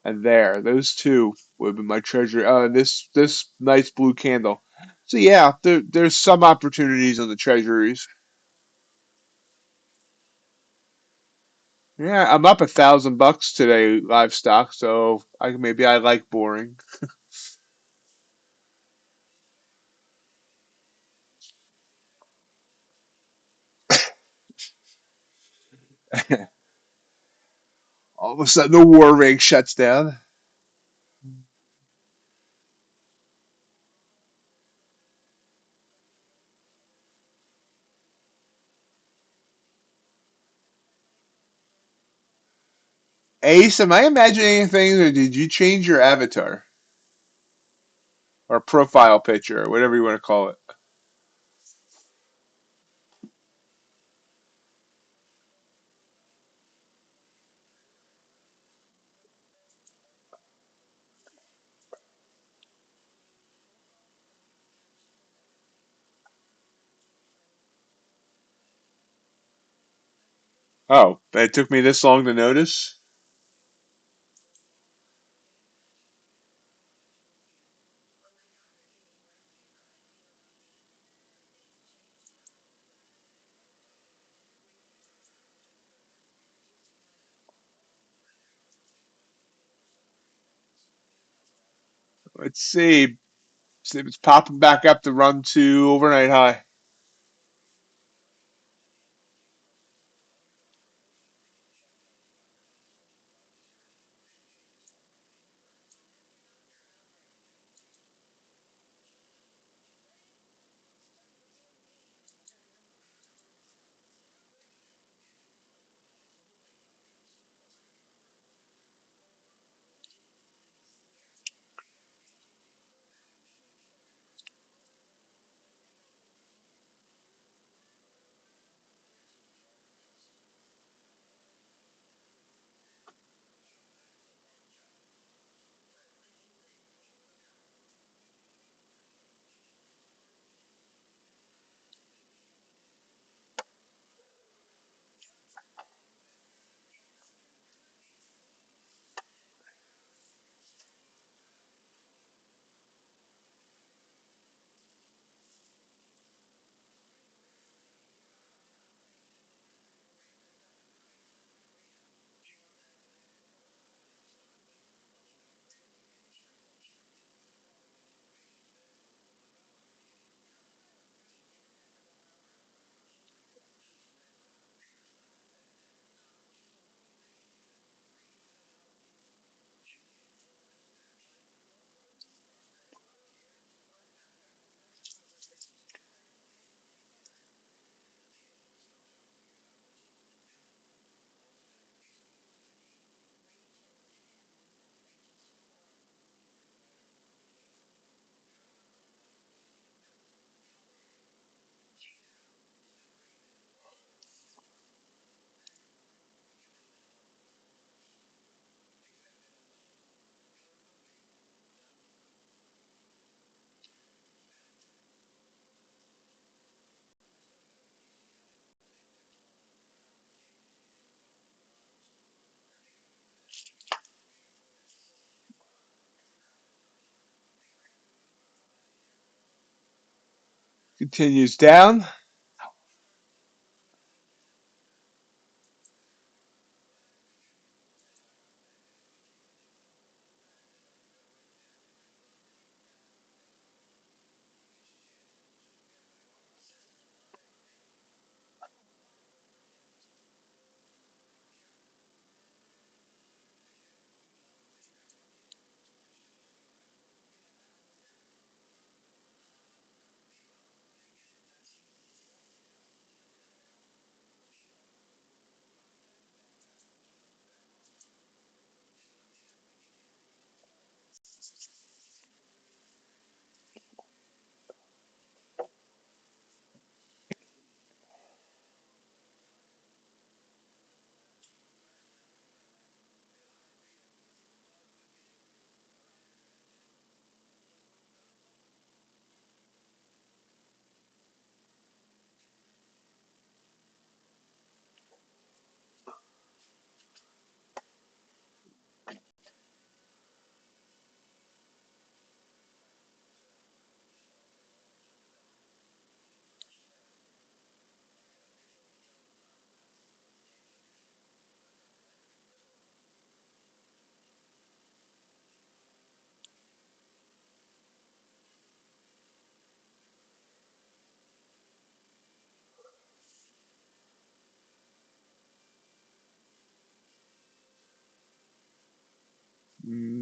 Speaker 1: And there, those two would have been my treasure. This nice blue candle. So yeah, there's some opportunities on the treasuries. Yeah, I'm up $1,000 today, livestock. So maybe I like boring. All of a sudden, the war ring shuts down. Ace, am I imagining things, or did you change your avatar or profile picture, or whatever you want to call it? Oh, it took me this long to notice. Let's see. See if it's popping back up to run to overnight high. Continues down.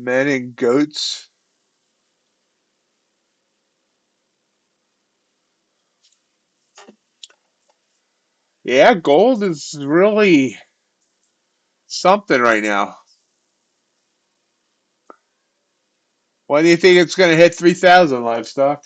Speaker 1: Men and goats. Yeah, gold is really something right now. When do you think it's going to hit 3,000 livestock?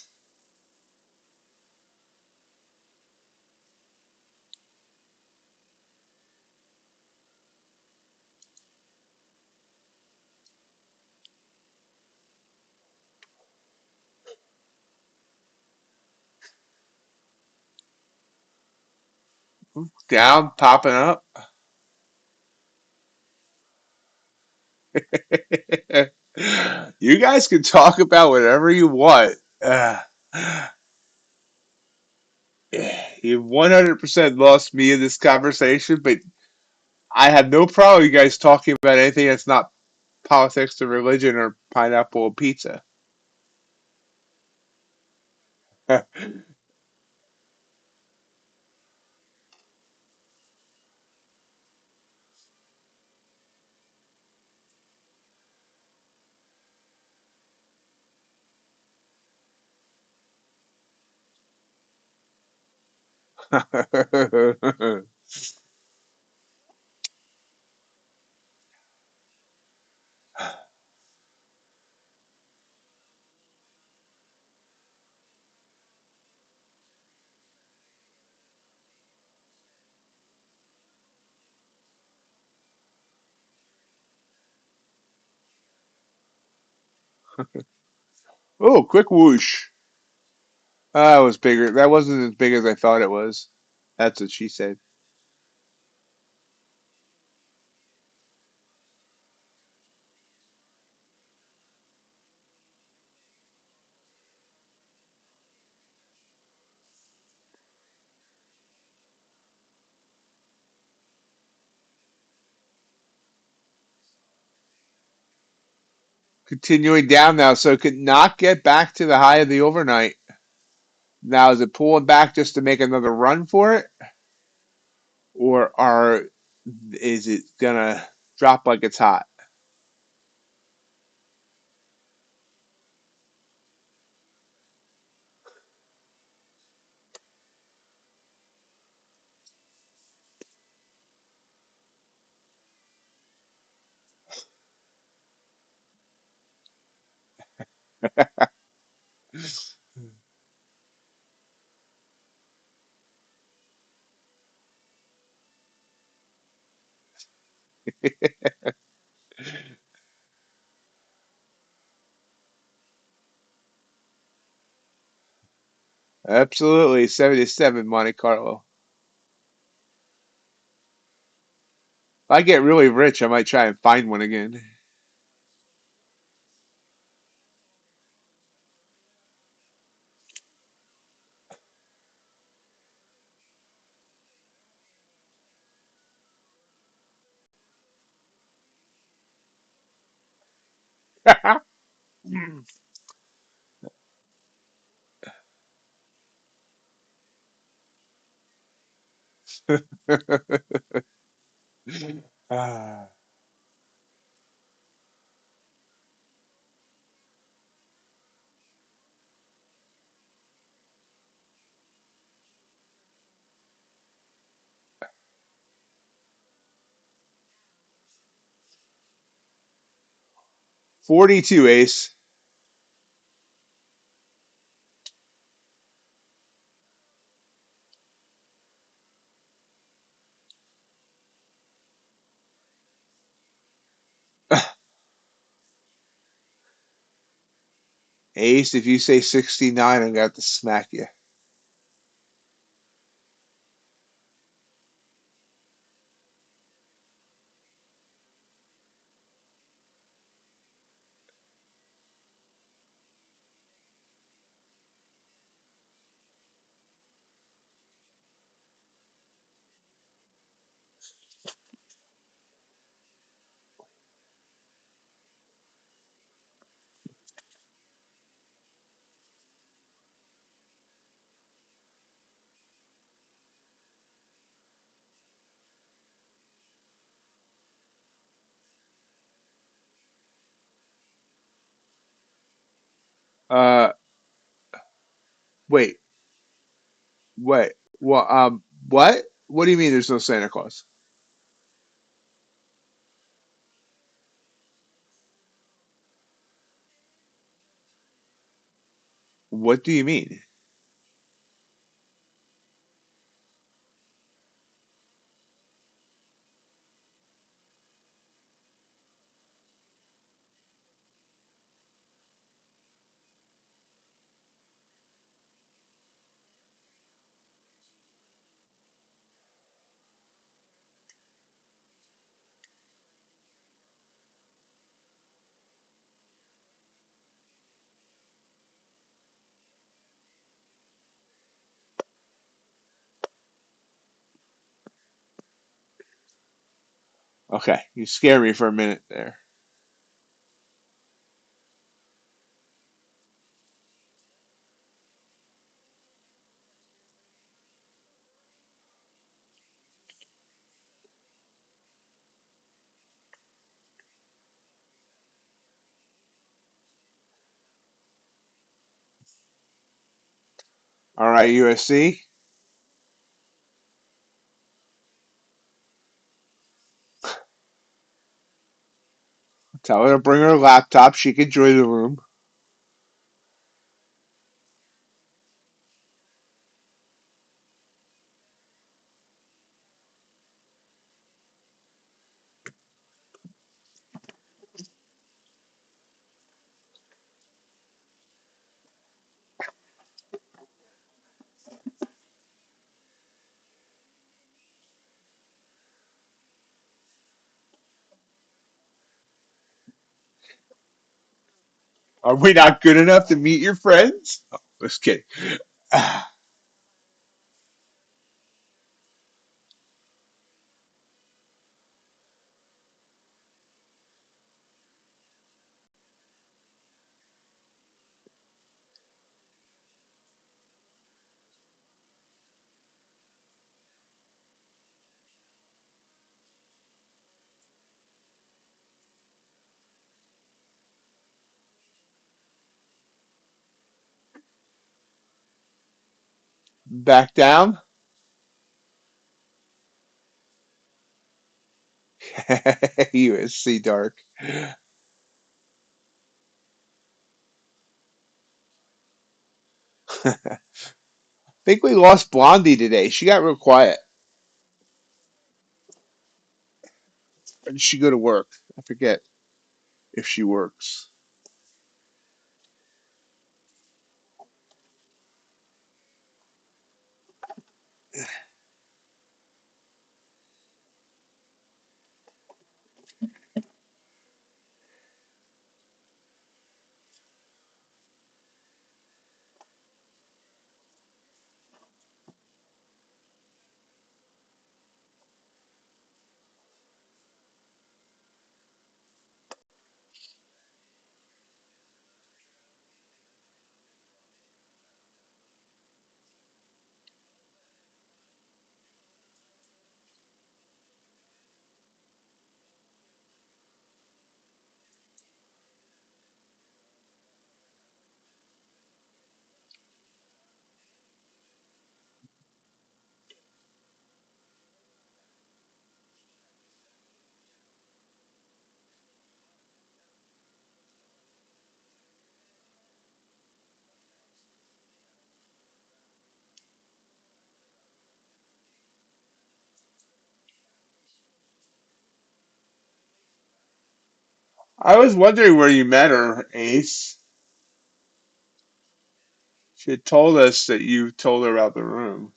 Speaker 1: Down, popping up. You guys can talk about whatever you want. You 100% lost me in this conversation, but I have no problem with you guys talking about anything that's not politics or religion or pineapple and pizza. Oh, quick whoosh. That was bigger. That wasn't as big as I thought it was. That's what she said. Continuing down now, so it could not get back to the high of the overnight. Now, is it pulling back just to make another run for it, or is it gonna drop like it's hot? Absolutely, 77 Monte Carlo. If I get really rich, I might try and find one again. Ah, 42 ace. Ace, if you say 69, I'm going to smack you. Uh, wait, wait. Well, what? What do you mean there's no Santa Claus? What do you mean? Okay, you scared me for a minute there. All right, USC, tell her to bring her laptop. She can join the room. Are we not good enough to meet your friends? Oh, just kidding. Back down. USC dark. I think we lost Blondie today. She got real quiet. Or did she go to work? I forget if she works. I was wondering where you met her, Ace. She had told us that you told her about the room.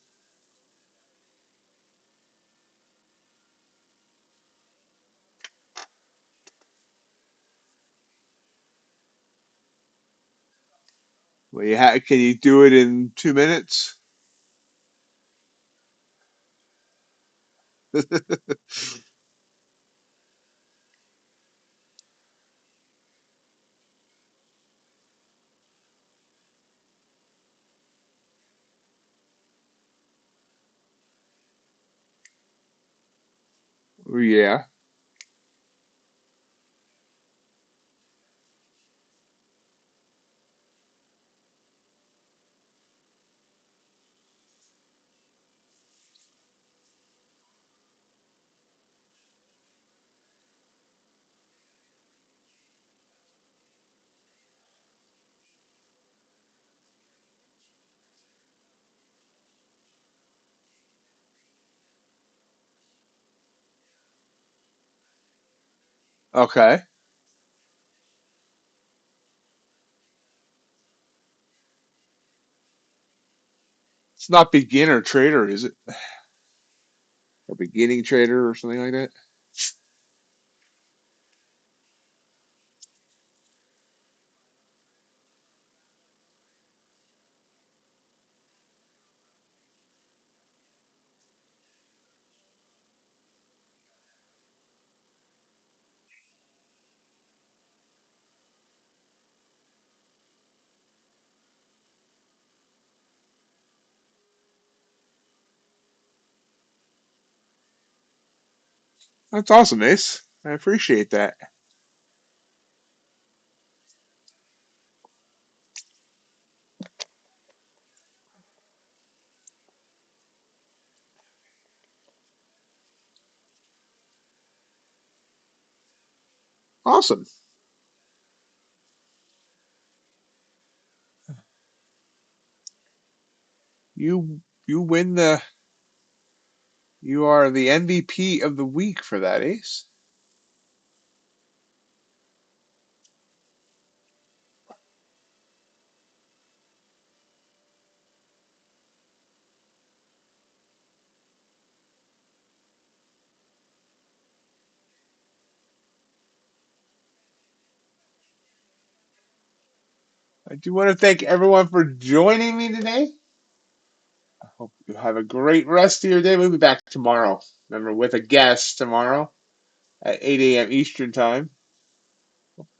Speaker 1: Well, can you do it in 2 minutes? Yeah. Okay. It's not beginner trader, is it? Or beginning trader or something like that? That's awesome, Ace. I appreciate that. Awesome. You win the you are the MVP of the week for that, Ace. I do want to thank everyone for joining me today. I hope you have a great rest of your day. We'll be back tomorrow. Remember, with a guest tomorrow at 8 a.m. Eastern Time.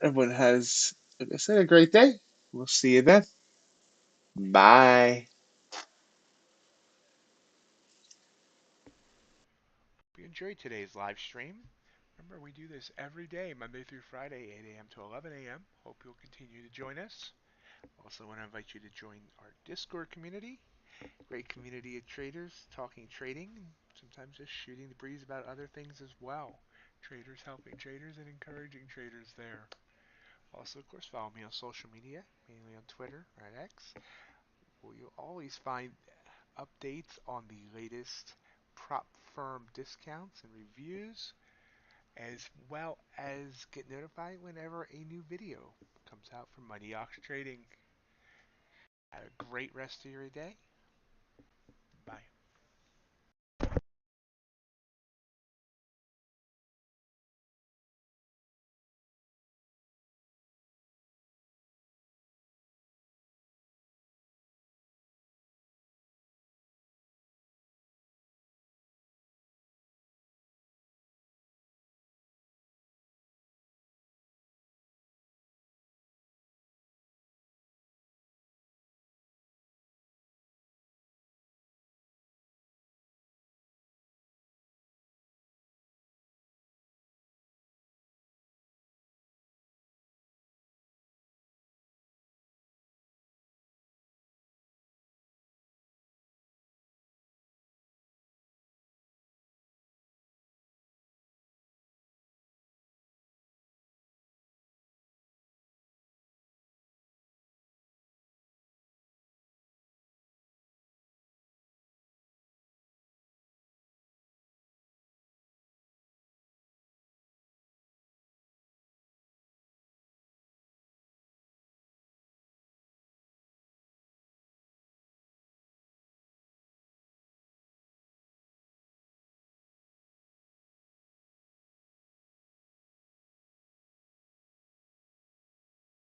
Speaker 1: Everyone has, like I said, a great day. We'll see you then. Bye.
Speaker 2: Hope you enjoyed today's live stream. Remember, we do this every day, Monday through Friday, 8 a.m. to 11 a.m. Hope you'll continue to join us. Also, want to invite you to join our Discord community. Great community of traders talking trading, and sometimes just shooting the breeze about other things as well. Traders helping traders and encouraging traders there. Also, of course, follow me on social media, mainly on Twitter or at X, where you'll always find updates on the latest prop firm discounts and reviews, as well as get notified whenever a new video comes out from MightyOxTrading. Have a great rest of your day.